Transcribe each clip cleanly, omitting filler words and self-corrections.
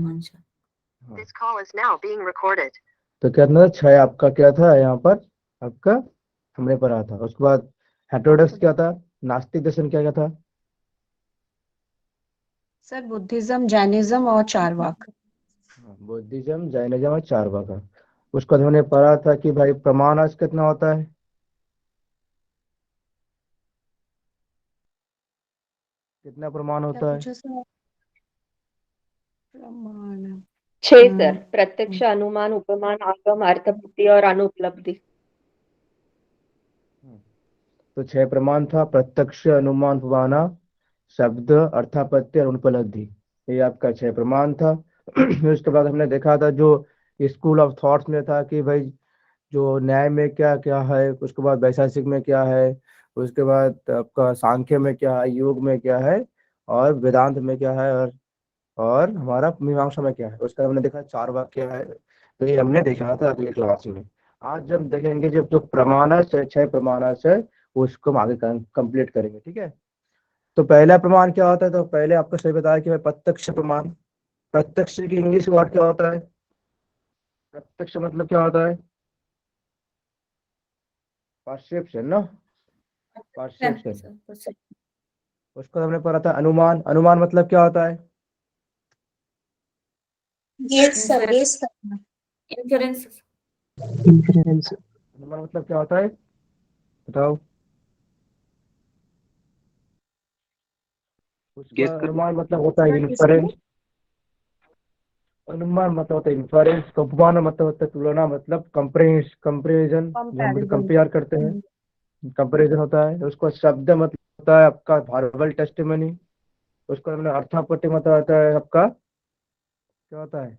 हाँ। This call is now being recorded. तो क्या था 6 आपका क्या था यहाँ पर आपका हमने पढ़ा था। उसके बाद हेटेरोडॉक्स क्या था, नास्तिक दर्शन क्या क्या था। सर बुद्धिज्म, जैनिज्म और चारवाक। बुद्धिज्म, जैनिज्म और चारवाक। उसको हमने पढ़ा था कि भाई प्रमाण आज कितना होता है, कितना प्रमाण क्या होता है। पूछा सर? प्रमाण 6 सर, प्रत्यक्ष, अनुमान, उपमान, आगम, अर्थपूर्ति और अनुपलब्धि। तो 6 प्रमाण था, प्रत्यक्ष, अनुमान, उपमाना, शब्द, अर्थापत्ति और अनुपलब्धि। ये आपका 6 प्रमाण था। उसके बाद हमने देखा था जो स्कूल ऑफ थॉट्स में था कि भाई जो न्याय में क्या क्या है, उसके बाद वैशेषिक में क्या है, उसके बाद आपका सांख्य में क्या है, योग में क्या है और वेदांत में क्या है, और हमारा मीमांसा में क्या है। उसका हमने देखा 4 वाक्य है। तो ये हमने देखा था अगली क्लास में। आज जब देखेंगे जब जो प्रमाणस है, 6 प्रमाणस है, उसको हम आगे कंप्लीट करेंगे। ठीक है। तो पहला प्रमाण क्या होता है, तो पहले आपको सही बताया कि भाई प्रत्यक्ष प्रमाण। प्रत्यक्ष की इंग्लिश वर्ड क्या होता है, प्रत्यक्ष मतलब क्या होता है, परसेप्शन ना, परसेप्शन। उसको हमने पढ़ा था अनुमान। अनुमान मतलब क्या होता है, Inference. अनुमान मतलब क्या होता है बताओ। उसका अनुमान मतलब होता है इन्फरेंस। अनुमान मतलब होता है इन्फरेंस। उपमान मतलब होता है तुलना, मतलब कंपेरिजन, जो हम कंपेयर करते हैं, कंपेरिजन होता है। उसको शब्द मतलब होता है आपका वर्बल टेस्टिमनी। उसको हमने अर्थापत्ति मतलब होता है आपका क्या होता है,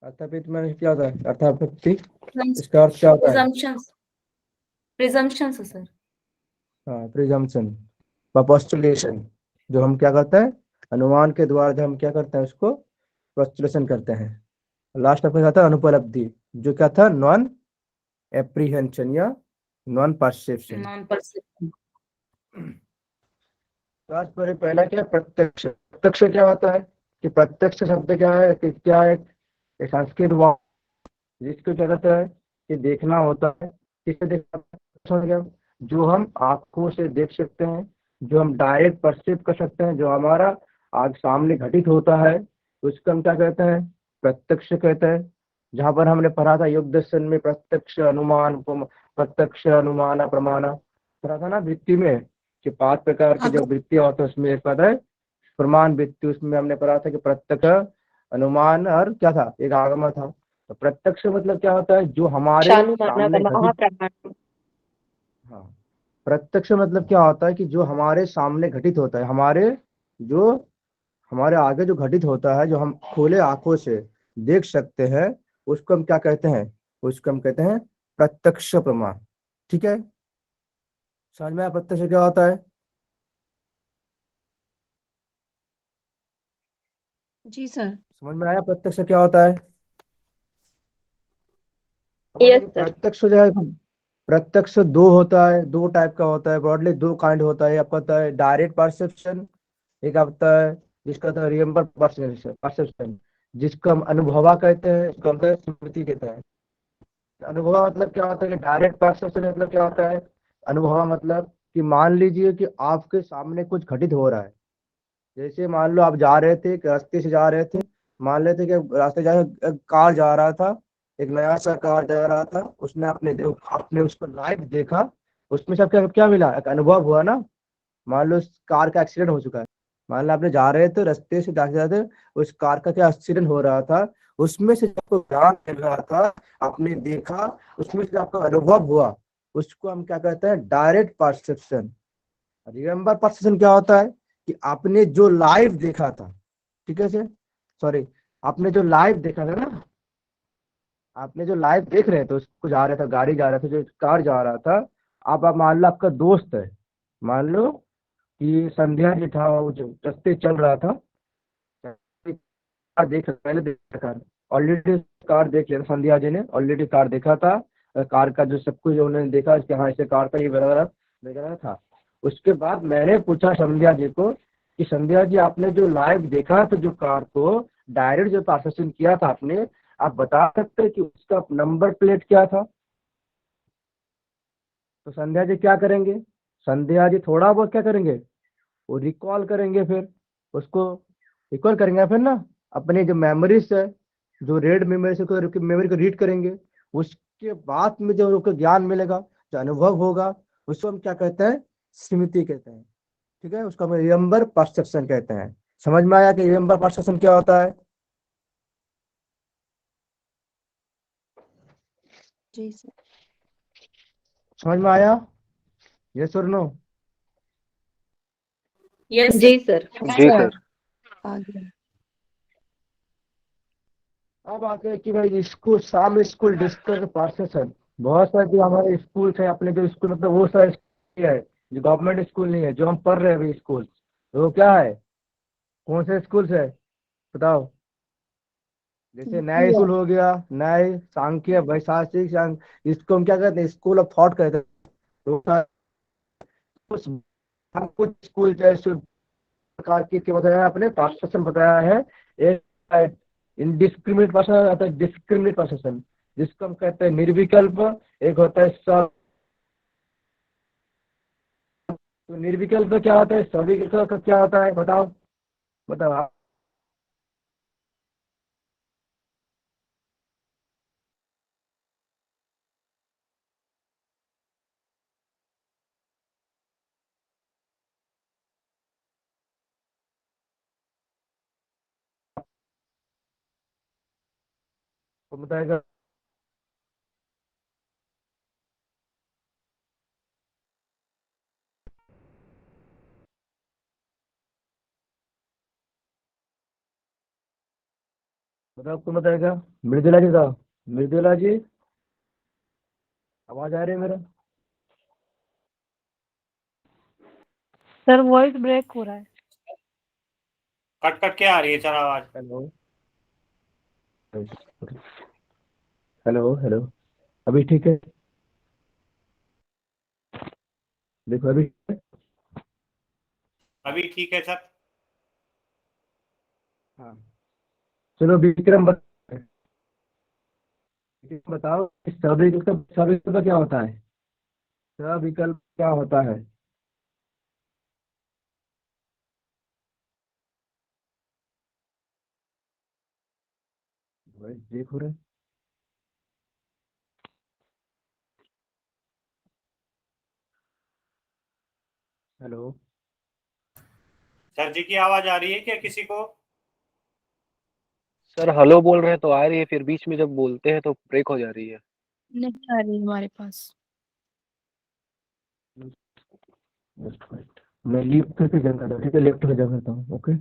अर्थापत्ति में क्या होता है, अर्थापत्ति इसका अर्थ क्या होता है, Presumptions, sir. हाँ प्रिजम्पशन, पोस्टुलेशन। जो हम क्या करते हैं अनुमान के द्वारा, जो हम क्या करते हैं उसको पोस्टुलेशन करते हैं। लास्ट में क्या था अनुपलब्धि, जो क्या था नॉन एप्रीहेंशन या नॉन परसेप्शन। Non-perception. तो आज पहला क्या प्रत्यक्ष। प्रत्यक्ष क्या होता है कि प्रत्यक्ष शब्द क्या है कि क्या है, एक संस्कृत वाक्य जिसको क्या कहता है कि देखना होता है। किसे देखना, जो हम आंखों से देख सकते हैं, जो हम डायरेक्ट परसीव कर सकते हैं, जो हमारा आज सामने घटित होता है, उसको हम क्या कहते हैं प्रत्यक्ष कहते हैं। जहां पर हमने पढ़ा था योग दर्शन में प्रत्यक्ष अनुमान, प्रत्यक्ष अनुमान प्रमाण पढ़ा था ना वृत्ति में, कि 5 प्रकार की जो वृत्तियां होती है उसमें एक पद है प्रमाण वृत्ति। उसमें हमने पढ़ा था कि प्रत्यक्ष, अनुमान और क्या था एक आगम था। तो प्रत्यक्ष मतलब क्या होता है, जो हमारे सामने घटित, हाँ प्रत्यक्ष मतलब क्या होता है कि जो हमारे सामने घटित होता है, हमारे जो हमारे आगे जो घटित होता है, जो हम खुले आंखों से देख सकते हैं, उसको हम क्या कहते हैं, उसको हम कहते हैं प्रत्यक्ष प्रमाण। ठीक है, समझ में आया प्रत्यक्ष क्या होता है। जी सर। समझ में आया प्रत्यक्ष क्या होता है। Yes, sir. प्रत्यक्ष जो है, प्रत्यक्ष दो होता है, दो टाइप का होता है, ब्रॉडली 2 काइंड होता है। आपका होता है डायरेक्ट परसेप्शन, एक आता है जिसका होता है रिमेम्बर परसेप्शन, जिसको हम अनुभवा कहते हैं, इसको हम स्मृति कहते हैं। अनुभव मतलब क्या होता है कि डायरेक्ट परसेप्शन मतलब क्या होता है, अनुभव मतलब कि मान लीजिए कि आपके सामने कुछ घटित हो रहा है। जैसे मान लो आप जा रहे थे, एक रास्ते से जा रहे थे, मान लेते कि रास्ते जा कार जा रहा था, एक नया सा कार जा रहा था, उसने आपने उसको लाइव देखा, उसमें सब क्या क्या मिला, एक अनुभव हुआ ना। मान लो उस कार का एक्सीडेंट हो चुका है, मान लो आपने जा रहे थे रास्ते से जाते जाते उस कार का क्या एक्सीडेंट हो रहा था, उसमें से आपको ध्यान मिल रहा था, आपने देखा, उसमें से आपका अनुभव हुआ, उसको हम क्या कहते हैं डायरेक्ट परसेप्शन। रिमेम्बर परसेप्शन क्या होता है कि आपने जो लाइव देखा था, ठीक है सर, सॉरी, आपने जो लाइव देखा था ना, आपने जो लाइव देख रहे थे, उसको जा रहा था, गाड़ी जा रहा था, जो कार जा रहा था, आप मान लो आपका दोस्त है, मान लो कि संध्या जी था, वो जो रास्ते चल रहा था, कार देख पहले देखा कार, ऑलरेडी कार देख लिया संध्या जी ने, ऑलरेडी कार देखा था, कार का जो सब कुछ उन्होंने देखा कि हाँ इसे कार का ये वगैरह वगैरह था। उसके बाद मैंने पूछा संध्या जी को कि संध्या जी आपने जो लाइव देखा था जो कार को डायरेक्ट जो प्रोसेसिंग किया था आपने, आप बता सकते हैं कि उसका नंबर प्लेट क्या था? तो संध्या जी क्या करेंगे? संध्या जी थोड़ा बहुत क्या करेंगे, वो रिकॉल करेंगे, फिर उसको रिकॉल करेंगे, फिर ना अपनी जो मेमोरीज है, जो रेड मेमोरी से मेमोरी को रीड करेंगे, उसके बाद में जो उनको ज्ञान मिलेगा, जो अनुभव होगा, उसको हम क्या कहते हैं, स्मृति कहते हैं। ठीक है, उसको हम रिमेम्बर परसेप्शन कहते हैं। समझ में आया कि रिमेम्बर परसेप्शन क्या होता है? जी सर। समझ में आया? यस और नो? Yes, जी सर। जी सर। आगे। अब आते हैं कि भाई स्कूल, शाम स्कूल डिस्कस परसेप्शन। बहुत सारे जो हमारे स्कूल है, अपने जो स्कूल मतलब वो सारे स्कूल है जो गवर्नमेंट स्कूल नहीं है, जो हम पढ़ रहे हैं अभी स्कूल, तो वो क्या है, कौन से स्कूल है बताओ? जैसे नया स्कूल हो गया, नए सांख्य वैशाखिक इसको हम क्या कहते हैं, स्कूल ऑफ थॉट कहते हैं। तो कुछ हम कुछ स्कूल जैसे प्रकार के बताया, अपने परसेप्शन बताया है। एक इनडिस्क्रिमिनेट परसेप्शन आता है, डिस्क्रिमिनेट परसेप्शन, जिसको हम कहते हैं निर्विकल्प। एक होता है सब। तो निर्विकल्प क्या होता है, सविकल्प का क्या होता है, बताओ बताओ आप। कौन बताएगा? बताओ कौन बताएगा? मृदुला जी बताओ। मृदुला जी, आवाज आ रही है मेरा? सर वॉइस ब्रेक हो रहा है। कट कट के आ रही है सर आवाज। हेलो हेलो हेलो, अभी ठीक है? देखो अभी ठीक है? अभी ठीक है सर। हाँ, चलो विक्रम बताओ, सविकल्प सविकल्प क्या होता है? सविकल्प क्या होता है? भाई देखो रे। हेलो, सर जी की आवाज आ रही है क्या किसी को? सर हेलो बोल रहे हैं तो आ रही है, फिर बीच में जब बोलते हैं तो ब्रेक हो जा रही है। नहीं आ रही हमारे पास। मैं लिफ्ट करके जंग करता हूँ, ठीक है, लिफ्ट में जंग करता हूँ, okay.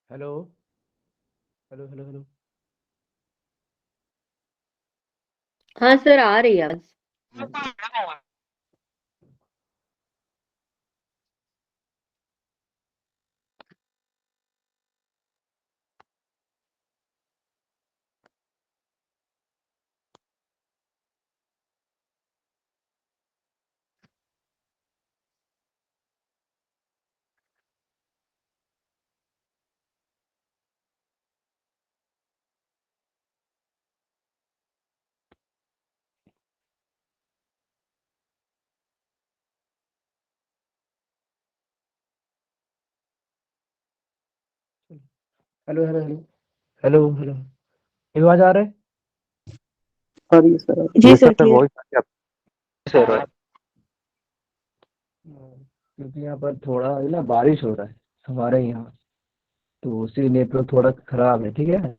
Hello hello hello hello. हाँ सर, आ रही है आवाज। Hello hello hello hello hello, आवाज आ रहा है? जी सर, क्लियर। वॉइस सर क्योंकि यहाँ पर थोड़ा है ना बारिश हो रहा है हमारे यहाँ, तो उसी नेटवर्क थोड़ा खराब है, ठीक है।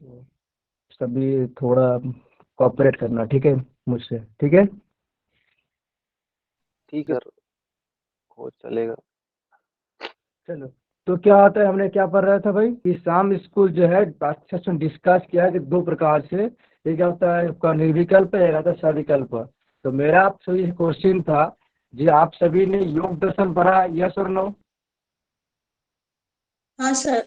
तो सभी थोड़ा कॉपरेट करना, ठीक है, मुझसे, ठीक है। ठीक है सर। वो चलेगा। चलो, तो क्या होता है, हमने क्या पढ़ रहा था भाई कि शाम स्कूल जो है अच्छा डिस्कस किया है कि दो प्रकार से, एक क्या होता है आपका निर्विकल्प है, एक आता है सविकल्प। तो मेरा आप सभी से क्वेश्चन था जी, आप सभी ने योग दर्शन पढ़ा, यस और नो? हाँ सर।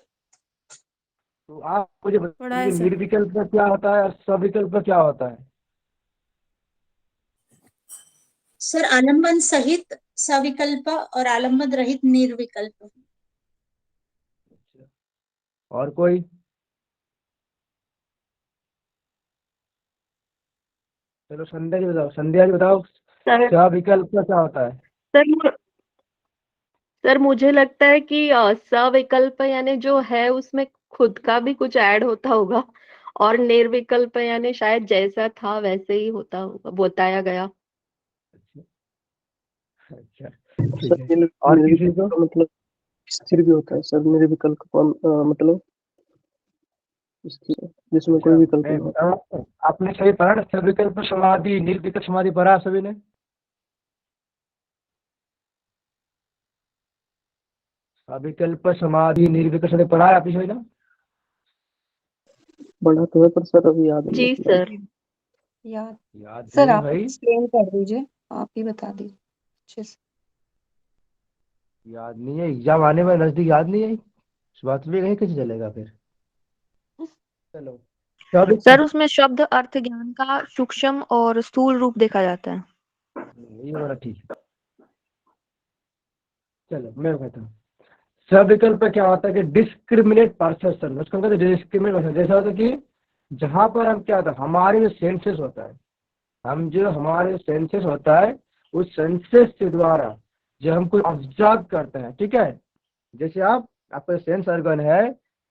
तो आप मुझे पढ़ा बताइए है सर। निर्विकल्प का क्या होता है और सविकल्प का क्या होता है? सर आलम्बन सहित सविकल्प और आलम्बन रहित निर्विकल्प। और कोई? चलो संध्या जी बताओ, संध्या जी बताओ सर सविकल्प का क्या होता है? सर मु- सर मुझे लगता है कि सविकल्प यानी जो है उसमें खुद का भी कुछ ऐड होता होगा, और निर्विकल्प यानी शायद जैसा था वैसे ही होता होगा, बताया गया। अच्छा, सर ठीक है। और किसी निर्विकल्प को? का मतलब स्थिर भी होता है सर। निर्विकल्प का मतलब स्थिर, जिसमें कोई अच्छा, विकल्प मैं नहीं होता। बताऊं, आपने सही पढ़ा ना, सविकल्प समाधि निर्विकल्प समाधि पढ़ा सभी ने? सविकल्प समाधि निर्विकल्प समाधि पढ़ा है आपने सभी ने? पढ़ा तो है पर सर अभी याद नहीं जी फिलहाल। सर। याद याद सर नहीं आप भाई? एक्सप्लेन कर दीजिए, आप ही बता दीजिए अच्छे से। याद नहीं है, एग्जाम आने में नजदीक, याद नहीं है, इस बात में कहीं कैसे चलेगा फिर? चलो, सभी सर उसमें शब्द अर्थ ज्ञान का सूक्ष्म और स्थूल रूप देखा जाता है। ये वाला ठीक है। चलो मैं कहता हूँ, सविकल्प क्या होता है कि डिस्क्रिमिनेट परसेप्शन, उसको हम कहते हैं डिस्क्रिमिनेट परसेप्शन। जैसा होता है कि जहां पर हम क्या होता है, हमारे जो सेंसेस होता है, हम जो हमारे सेंसेस होता है, उस सेंसेस के द्वारा जो हम कोई ऑब्जर्व करते हैं, ठीक है, जैसे आपका सेंस ऑर्गन है,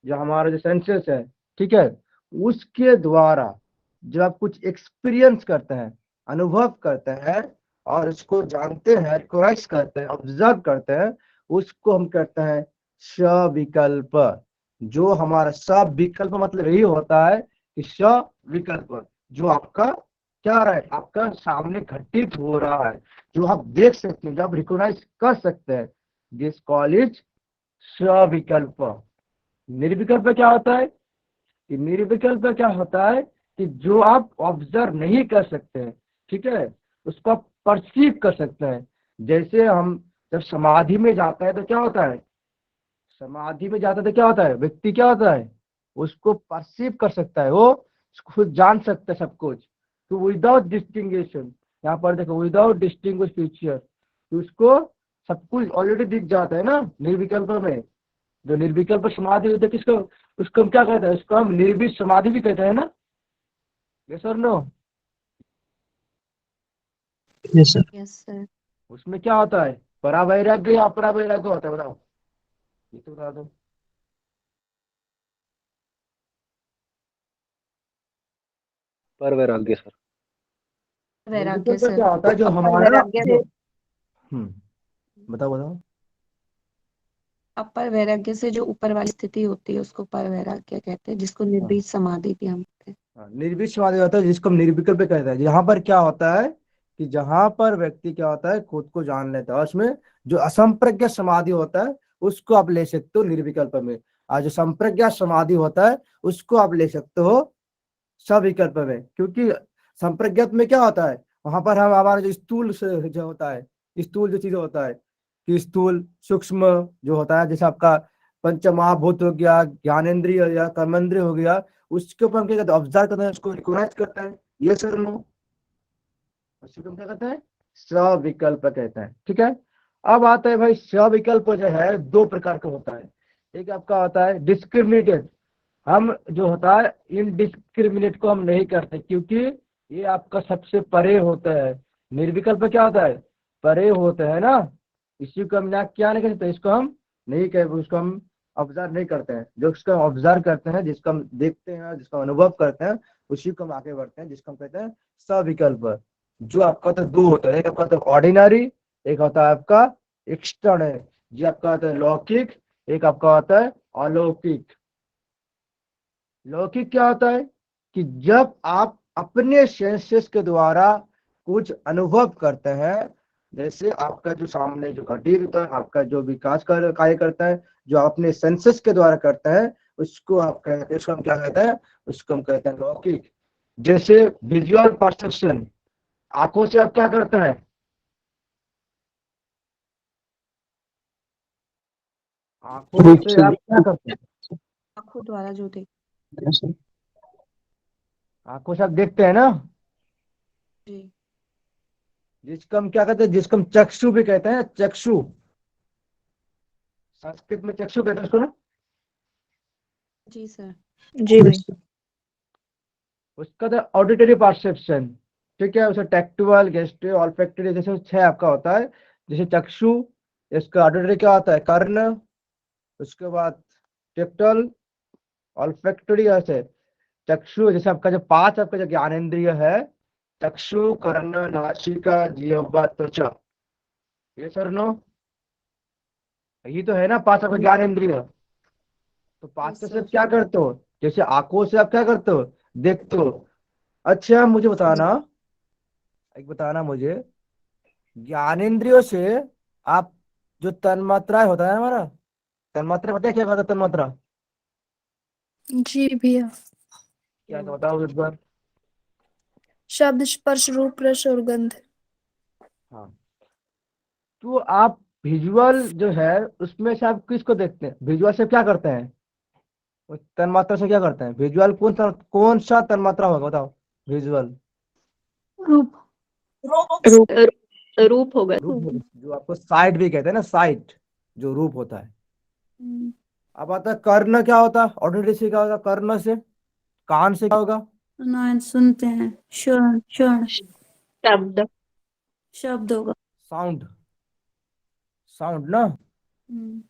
जो हमारा जो सेंसेस है, ठीक है, उसके द्वारा जब आप कुछ एक्सपीरियंस करते हैं, अनुभव करते हैं, और उसको जानते हैं, रिकॉग्नाइज करते हैं, ऑब्जर्व करते हैं, उसको हम कहते हैं सविकल्प। जो हमारा सविकल्प मतलब यही होता है कि सविकल्प जो आपका क्या रहा है, आपका सामने घटित हो रहा है, जो आप देख सकते हैं, जो आप रिकॉग्नाइज कर सकते हैं, दिस कॉल इज सविकल्प। निर्विकल्प क्या होता है कि निर्विकल्प क्या होता है कि जो आप ऑब्जर्व नहीं कर सकते हैं, ठीक है, उसको आप परसीव कर सकते हैं। जैसे हम जब समाधि में जाता है तो क्या होता है, समाधि में जाता है तो क्या होता है, व्यक्ति क्या होता है, उसको परसीव कर सकता है, वो खुद जान सकता है सब कुछ। तो विदाउट डिस्टिंग्विशन, यहाँ पर देखो विदाउट डिस्टिंग्विश फीचर, तो उसको सब कुछ ऑलरेडी दिख जाता है ना निर्विकल्प में। जो निर्विकल्प समाधि होती है, किसको, उसको हम क्या कहते हैं, उसको हम निर्विष समाधि भी कहते हैं ना, यस और no? Yes sir. Yes sir. उसमें क्या होता है, परावैराग्य या अपरावैराग्य होता है, बताओ, ये तो बता दो। पर वैराग्य सर। वैराग्य निर्विकल्प सर। क्या होता है, जो अपर हमारा वैराग्य जो, से बताओ बताओ। अपर वैराग्य से जो ऊपर वाली स्थिति होती है उसको पर वैराग्य कहते हैं, जिसको हाँ, निर्बीज समाधि भी हम कहते हैं। निर्विष समाधि होता है, जिसको हम निर्विकल्प कहते हैं। यहाँ पर क्या होता है कि जहां पर व्यक्ति क्या होता है, खुद को जान लेता है, उसमें जो असंप्रज्ञ समाधि होता है उसको आप ले सकते हो निर्विकल्प में, और जो संप्रज्ञा समाधि होता है उसको आप ले सकते हो सविकल्प में। क्योंकि संप्रज्ञात में क्या होता है, वहां पर हम हमारा जो स्थूल जो होता है, स्थूल जो चीज होता है, कि स्थूल सूक्ष्म जो होता है, जैसे आपका पंच महाभूत हो गया, ज्ञानेन्द्रिय हो गया, कर्मेंद्रिय हो गया, उसके ऊपर हम क्या करते हैं, ऑब्जर्व करते हैं, उसको रिकॉग्नाइज करते हैं, ये सर नो, उसको हम क्या कहते हैं, सविकल्प कहते हैं, ठीक है। अब आता है भाई, सविकल्प जो है दो प्रकार का होता है। एक आपका होता है डिस्क्रिमिनेटेड, हम जो होता है इनडिस्क्रिमिनेट को हम नहीं करते, क्योंकि ये आपका सबसे परे होता है। निर्विकल्प क्या होता है, परे होता है ना, इसी को हम ना क्या नहीं करते, इसको हम नहीं कह, उसको हम ऑब्जर्व नहीं करते हैं। जो उसको ऑब्जर्व करते हैं, जिसको हम देखते हैं, जिसका अनुभव करते हैं, उसी को हम आगे बढ़ते हैं, जिसको हम कहते हैं सविकल्प। जो आपका तो दो होता है, एक आपका तो ऑर्डिनरी, एक होता है आपका एक्सटर्नल। जो आपका होता है लौकिक, एक आपका होता है अलौकिक। लौकिक क्या होता है कि जब आप अपने सेंसेस के द्वारा कुछ अनुभव करते हैं, जैसे आपका जो सामने जो घटी होता है, आपका जो विकास कार्य करता है, जो आपने सेंसस के द्वारा करता है, उसको आप कहते हैं, उसको हम क्या कहते हैं, उसको हम कहते हैं लौकिक। जैसे विजुअल परसेप्शन, आंखों से आप क्या करता है, आंखों रूप से से आप क्या करते हैं, आंखों द्वारा जो देख सर। आंखों से आप देखते हैं ना, जी जिसको हम क्या कहते हैं, जिसको हम चक्षु भी कहते हैं, चक्षु, संस्कृत में चक्षु कहते हैं उसको ना। जी सर। जी भाई। उसका था ऑडिटरी परसेप्शन, ठीक है, उसे टेक्टुअल, गेस्टो, ऑल्फैक्टरी, जैसे 6 आपका होता है। जैसे चक्षु, इसका ऑडिटरी क्या होता है, कर्ण, उसके बाद टेक्टल, ऑल्फैक्टरी, ऐसे चक्षु, जैसे आपका जो 5 आपका जो ज्ञानेंद्रिय है, चक्षु, कर्ण, नासिका, जिह्वा, त्वचा, ये सर नो, ये तो है ना 5 आपका ज्ञानेंद्रिय। तो 5 से सर। आप क्या करते हो, जैसे आंखों से आप क्या करते हो, देखते हो। अच्छा मुझे बताना, एक बताना मुझे, ज्ञानेंद्रियों से आप जो तन्मात्राएं होता है हमारा, तन्मात्रा पता है क्या होता है तन्मात्रा, जी भैया। क्या बताओ एक बार। शब्द, स्पर्श, रूप, रस और गंध। हाँ, तो आप विजुअल जो है उसमें से आप किसको देखते हैं, विजुअल से क्या करते हैं, वो तन्मात्रा से क्या करते हैं, विजुअल कौन सा तन्मात्रा होगा बताओ, विजुअल रूप। रूप। रूप होगा। रूप, जो आपको साइट भी कहते हैं ना, साइट जो रूप होता है। अब आता है कर्ण, क्या होता है, ऑडिटरी से क्या होगा, कर्ण से, कान से क्या होगा, नायन सुनते हैं। श्रवण श्रवण शब्द। शब्द होगा। साउंड, साउंड ना, हम्म,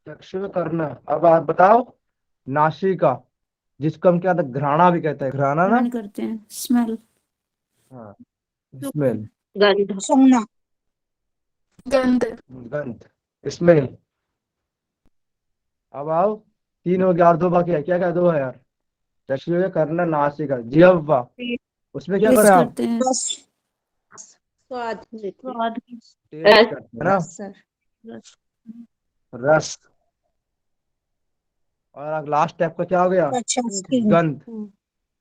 चक्षु, कर्ण। अब आप बताओ नासिका, जिसको हम क्या था, घ्राणा भी कहते हैं, घ्राणा ना, ग्रहण करते हैं। स्मेल। हाँ, स्मेल, गंध। सूंघना। गंध। गंध, स्मेल। अब आओ, 3 हो गया और 2 बाकी है, क्या क्या 2 है यार, चक्षु है, कर्ण, नासिका, जिह्वा, उसमें क्या टेस्ट करें आप, करते हैं। बस। स्वाद। स्वाद। टेस्ट करते हैं ना, सर। रस। रस। और लास्ट टाइप का क्या हो गया, अच्छा, स्किन। गंध,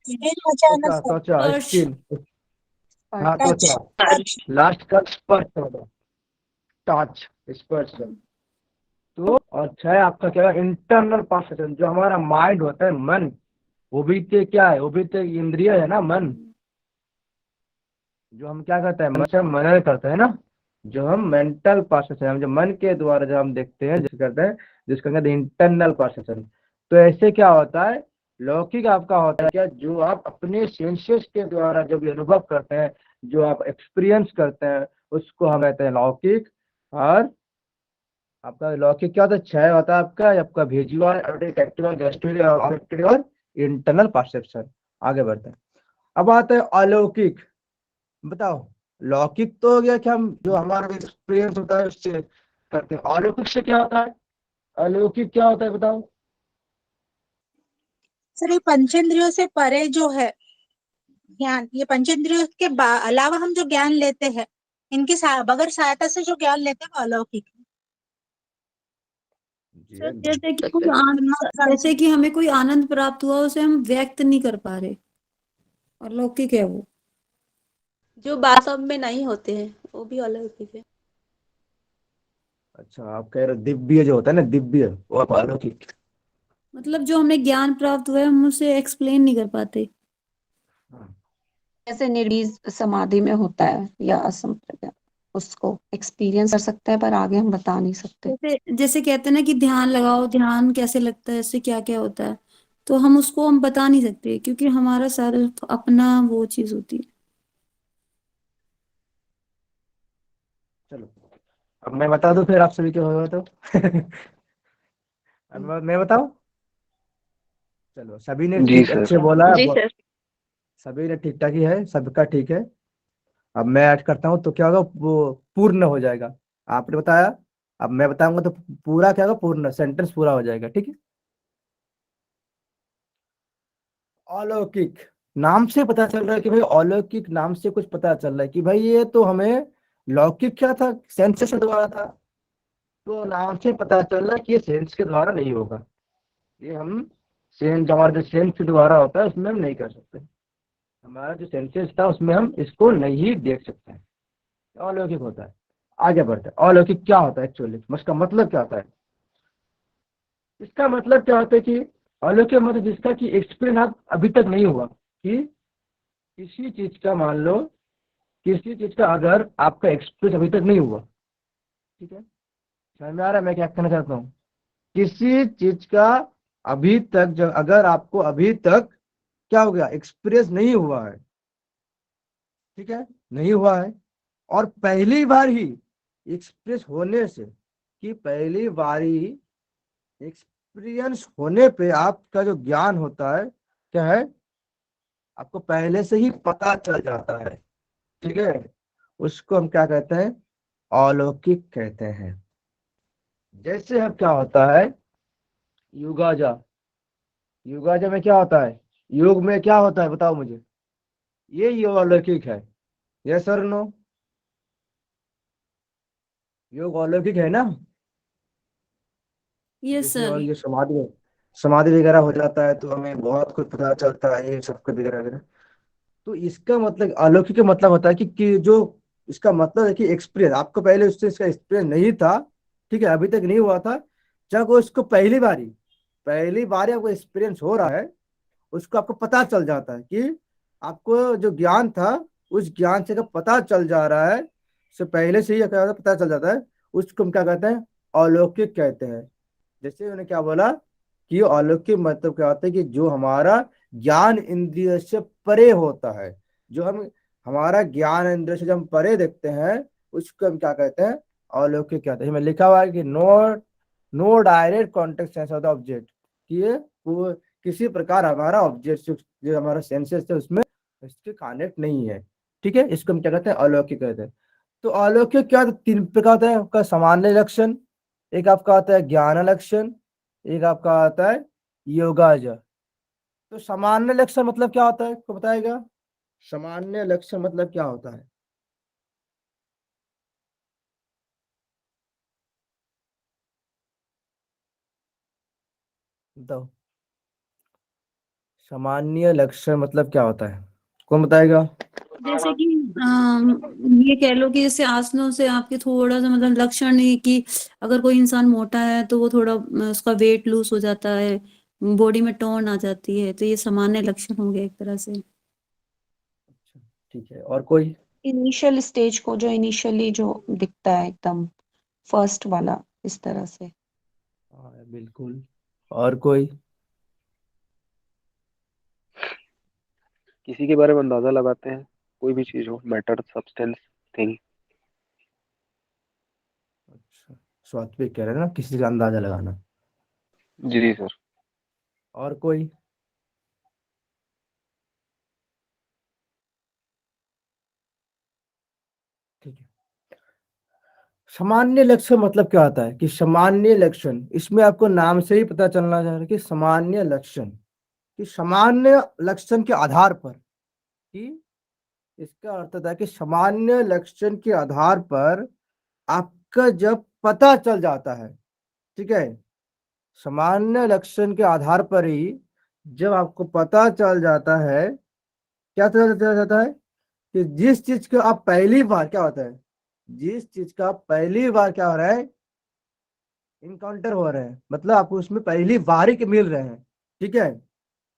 स्किन बचा ना त्वचा, सर। त्वचा, स्पर्श। स्किन, हाँ टच। त्वचा। टच। लास्ट का स्पर्श होगा, टच, स्पर्श। तो और 6 आपका क्या है, इंटरनल परसेप्शन, जो हमारा माइंड होता है, मन, वो भी तो क्या है, वो भी तो इंद्रिय है ना, मन, जो हम क्या करते हैं, मन से हम मनन करते हैं ना, जो हम मेंटल परसेप्शन, हम जो मन के द्वारा जो हम देखते हैं, जिसे करते हैं, जिसका कहते हैं इंटरनल परसेप्शन। तो ऐसे क्या होता है, लौकिक आपका होता है क्या, जो आप अपने सेंसेस के द्वारा जो भी अनुभव करते हैं, जो आप एक्सपीरियंस करते हैं, उसको हम कहते हैं लौकिक। और आपका लौकिक क्या होता है, 6 होता है आपका विजुअल, टैक्टिकल, गेस्टुअल और इंटरनल परसेप्शन। आगे बढ़ते हैं, अब आता है अलौकिक। बताओ, लौकिक तो हो गया कि हम जो हमारा एक्सपीरियंस होता है उससे करते हैं, अलौकिक से क्या होता है, अलौकिक क्या होता है बताओ। सर ये पंचेंद्रियों से परे जो है ज्ञान, ये पंचेंद्रियों के अलावा हम जो ज्ञान लेते हैं, इनकी बगैर सहायता से जो ज्ञान लेते हैं वो अलौकिक है। सर जैसे कि हमें कोई आनंद प्राप्त हुआ, उसे हम व्यक्त नहीं कर पा रहे, और लौकिक है वो। जो वास्तव में नहीं होते हैं वो भी अलौकिक है। अच्छा, आप कह रहे हो दिव्य जो होता है ना, दिव्य, वो आप अलौकिक। मतलब जो हमें ज्ञान प्राप्त हुआ है, हम उसे एक्सप्लेन नहीं कर पाते। जैसे निर्वीज समाधि में होता है या असंप्रज्ञात, उसको एक्सपीरियंस कर सकते हैं पर आगे हम बता नहीं सकते। जैसे जैसे कहते हैं ना कि ध्यान लगाओ, ध्यान कैसे लगता है, इससे क्या क्या होता है, तो हम बता नहीं सकते, क्योंकि हमारा सारा अपना वो चीज होती है। चलो, अब मैं बता दूं फिर आप सभी क्या होगा तो अब मैं बताऊं, चलो सभी ने जी ठीक सर। अच्छे बोला जी है, सर। सभी ने ठीक ठाक ही है, सबका ठीक है। अब मैं ऐड करता हूँ तो क्या होगा, वो पूर्ण हो जाएगा। आपने बताया, अब मैं बताऊंगा तो पूरा क्या होगा, पूर्ण सेंटेंस पूरा हो जाएगा, ठीक है। अलौकिक, नाम से पता चल रहा है कि भाई अलौकिक, नाम से कुछ पता चल रहा है कि भाई ये तो हमें लौकिक क्या था, सेंसेस के द्वारा था। तो नाम से पता चल रहा कि ये सेंस के द्वारा नहीं होगा, ये हम सेंस, हमारा जो सेंस के द्वारा होता है उसमें हम नहीं कर सकते। हमारा जो सेंसेस था उसमें हम इसको नहीं देख सकते हैं, अलौकिक होता है। आगे बढ़ते हैं, अलौकिक क्या होता है एक्चुअली, इसका मतलब क्या होता है। इसका मतलब क्या होता है कि अलौकिक मतलब जिसका कि एक्सपीरियंस आप अभी तक नहीं हुआ, कि किसी चीज का, मान लो किसी चीज का अगर आपका एक्सपीरियंस अभी तक नहीं हुआ, ठीक है, समझ में आ रहा है मैं क्या कहना चाहता हूँ। किसी चीज का अभी तक, जब अगर आपको अभी तक क्या हो गया, एक्सपीरियंस नहीं हुआ है, ठीक है, नहीं हुआ है, और पहली बार ही एक्सपीरियंस होने से, कि पहली बार ही एक्सपीरियंस होने पे आपका जो ज्ञान होता है क्या है, आपको पहले से ही पता चल जाता है, ठीक है, उसको हम क्या कहते हैं, अलौकिक कहते हैं। जैसे अब क्या होता है, युगाजा, युगाजा में क्या होता है, योग में क्या होता है बताओ मुझे, ये योग अलौकिक है, यस सर नो, योग अलौकिक है ना। यस जैसे और सर। ये समाधि, समाधि वगैरह हो जाता है तो हमें बहुत कुछ पता चलता है, ये सब कुछ वगैरह वगैरह। तो इसका मतलब अलौकिक का मतलब होता है कि जो इसका मतलब है कि एक्सपीरियंस आपको पहले उससे इसका एक्सपीरियंस नहीं था, ठीक है, अभी तक नहीं हुआ था, जब उसको पहली बार आपको एक्सपीरियंस हो रहा है, उसको आपको पता चल जाता है कि आपको जो ज्ञान था उस ज्ञान से जब पता चल जा रहा है, उससे पहले से ही क्या होता है, पता चल जाता है, उसको हम क्या कहते हैं, अलौकिक कहते हैं। जैसे उन्होंने क्या बोला कि अलौकिक मतलब क्या होता है कि जो हमारा ज्ञान इंद्रिय से परे होता है, जो हम हमारा ज्ञान इंद्रिय से जब हम परे देखते हैं, उसको हम क्या कहते हैं, अलौकिक कहते हैं। इसमें लिखा हुआ है कि no no direct contact sense of the object, कि ये वो किसी प्रकार हमारा ऑब्जेक्ट जो हमारा सेंसेस है उसमें इसके कनेक्ट नहीं है, ठीक है, इसको हम क्या कहते हैं, अलौकिक कहते हैं। तो अलौकिक क्या तीन प्रकार होता है, आपका सामान्य लक्षण, एक आपका आता है ज्ञान लक्षण, एक आपका आता है योगाज। तो सामान्य लक्षण मतलब क्या होता है, को बताएगा, सामान्य लक्षण मतलब क्या होता है। बताओ, सामान्य लक्षण मतलब क्या होता है, कौन बताएगा। जैसे कि ये कह लो कि जैसे आसनों से आपके थोड़ा सा मतलब लक्षण है कि अगर कोई इंसान मोटा है तो वो थोड़ा उसका वेट लूज हो जाता है, बॉडी में टोन आ जाती है, तो ये सामान्य लक्षण हो गया एक तरह से। ठीक है, और कोई। इनिशियल स्टेज को, जो इनिशियली जो दिखता है एकदम फर्स्ट वाला, इस तरह से। हाँ बिल्कुल, और कोई। किसी के बारे में अंदाजा लगाते हैं, कोई भी चीज हो, मैटर, सब्सटेंस, थिंग। अच्छा, स्वात्विक कह रहे हैं ना, किसी का अंदाजा लगाना। जी सर। और कोई। ठीक है, सामान्य लक्षण मतलब क्या होता है कि सामान्य लक्षण, इसमें आपको नाम से ही पता चलना चाहिए कि सामान्य लक्षण, कि सामान्य लक्षण के आधार पर, कि इसका अर्थ होता है कि सामान्य लक्षण के आधार पर आपका जब पता चल जाता है, ठीक है, सामान्य लक्षण के आधार पर ही जब आपको पता चल जाता है, क्या चल जाता है, कि जिस चीज को आप पहली बार क्या होता है, जिस चीज का पहली बार क्या हो रहा है, इनकाउंटर हो रहे हैं, मतलब आपको उसमें पहली बार ही मिल रहे हैं, ठीक है,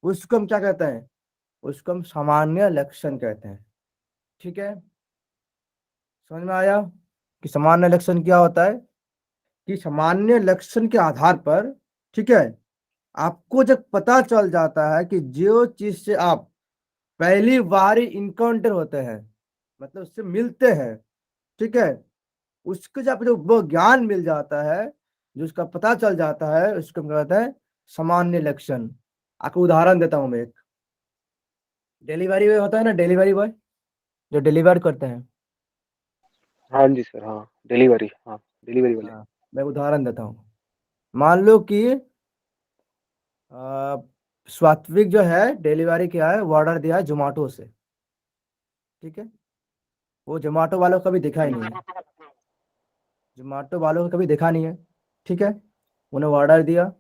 उसको हम क्या कहते हैं, उसको हम सामान्य लक्षण कहते हैं, ठीक है। समझ में आया कि सामान्य लक्षण क्या होता है, कि सामान्य लक्षण के आधार पर, ठीक है, आपको जब पता चल जाता है कि जो चीज से आप पहली बार ही इनकाउंटर होते हैं, मतलब उससे मिलते हैं, ठीक है, उसको जब जो वो ज्ञान मिल जाता है, जो उसका पता चल जाता है, उसको हम कहते हैं सामान्य लक्षण। आपको उदाहरण देता हूं मैं, एक डिलीवरी बॉय होता है ना, डिलीवरी बॉय जो डिलीवर करते हैं। हाँ जी सर, हाँ डिलीवरी, हाँ डिलीवरी वाले। हाँ, मैं उदाहरण देता हूँ। मान लो कि अ, स्वात्विक जो है डिलीवरी किया है, ऑर्डर दिया है जोमेटो से, ठीक है, वो जोमेटो वालों को कभी देखा ही नहीं है, जोमेटो वालों को कभी देखा नहीं है। ठीक है, उन्हें ऑर्डर दिया,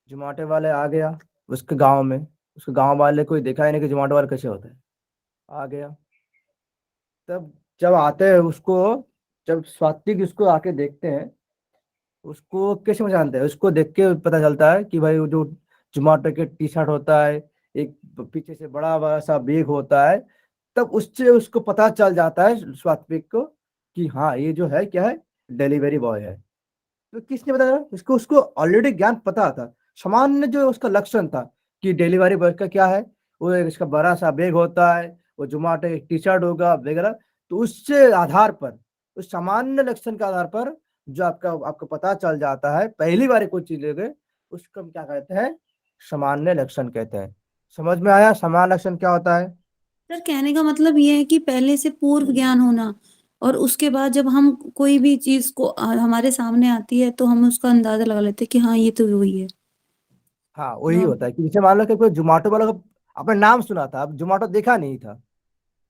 जोमेटो वाले आ गया उसके गांव में, उसके गांव वाले कोई देखा ही नहीं कि जोमेटो वाले कैसे होता है। आ गया, तब जब आते हैं उसको, जब स्वातिक उसको आके देखते हैं, उसको कैसे पहचानते हैं, उसको देख के पता चलता है कि भाई वो जो जोमेटो के टी शर्ट होता है, एक पीछे से बड़ा बड़ा सा बैग होता है, तब उससे उसको पता चल जाता है स्वात्विक को कि हाँ ये जो है क्या है, डिलीवरी बॉय है। तो किसने बताया उसको? उसको ऑलरेडी ज्ञान पता था, सामान्य जो उसका लक्षण था कि डिलीवरी बॉय का क्या है, वो इसका बड़ा सा बैग होता है, वो जोमेटो एक टी शर्ट होगा वगैरह। तो उससे आधार पर, उस सामान्य लक्षण के आधार पर जो आपको पता चल जाता है पहली बार कोई चीज लेके, उसको हम क्या कहते हैं, सामान्य लक्षण कहते हैं। समझ में आया सामान्य लक्षण क्या होता है? सर कहने का मतलब ये है कि पहले से पूर्व ज्ञान होना, और उसके बाद जब हम कोई भी चीज को हमारे सामने आती है तो हम उसका अंदाजा लगा लेते हैं कि हाँ ये तो वही है। हाँ वही होता है कि जैसे मान लो कि कोई जोमेटो वाला का आपने नाम सुना था, अब जोमेटो देखा नहीं था,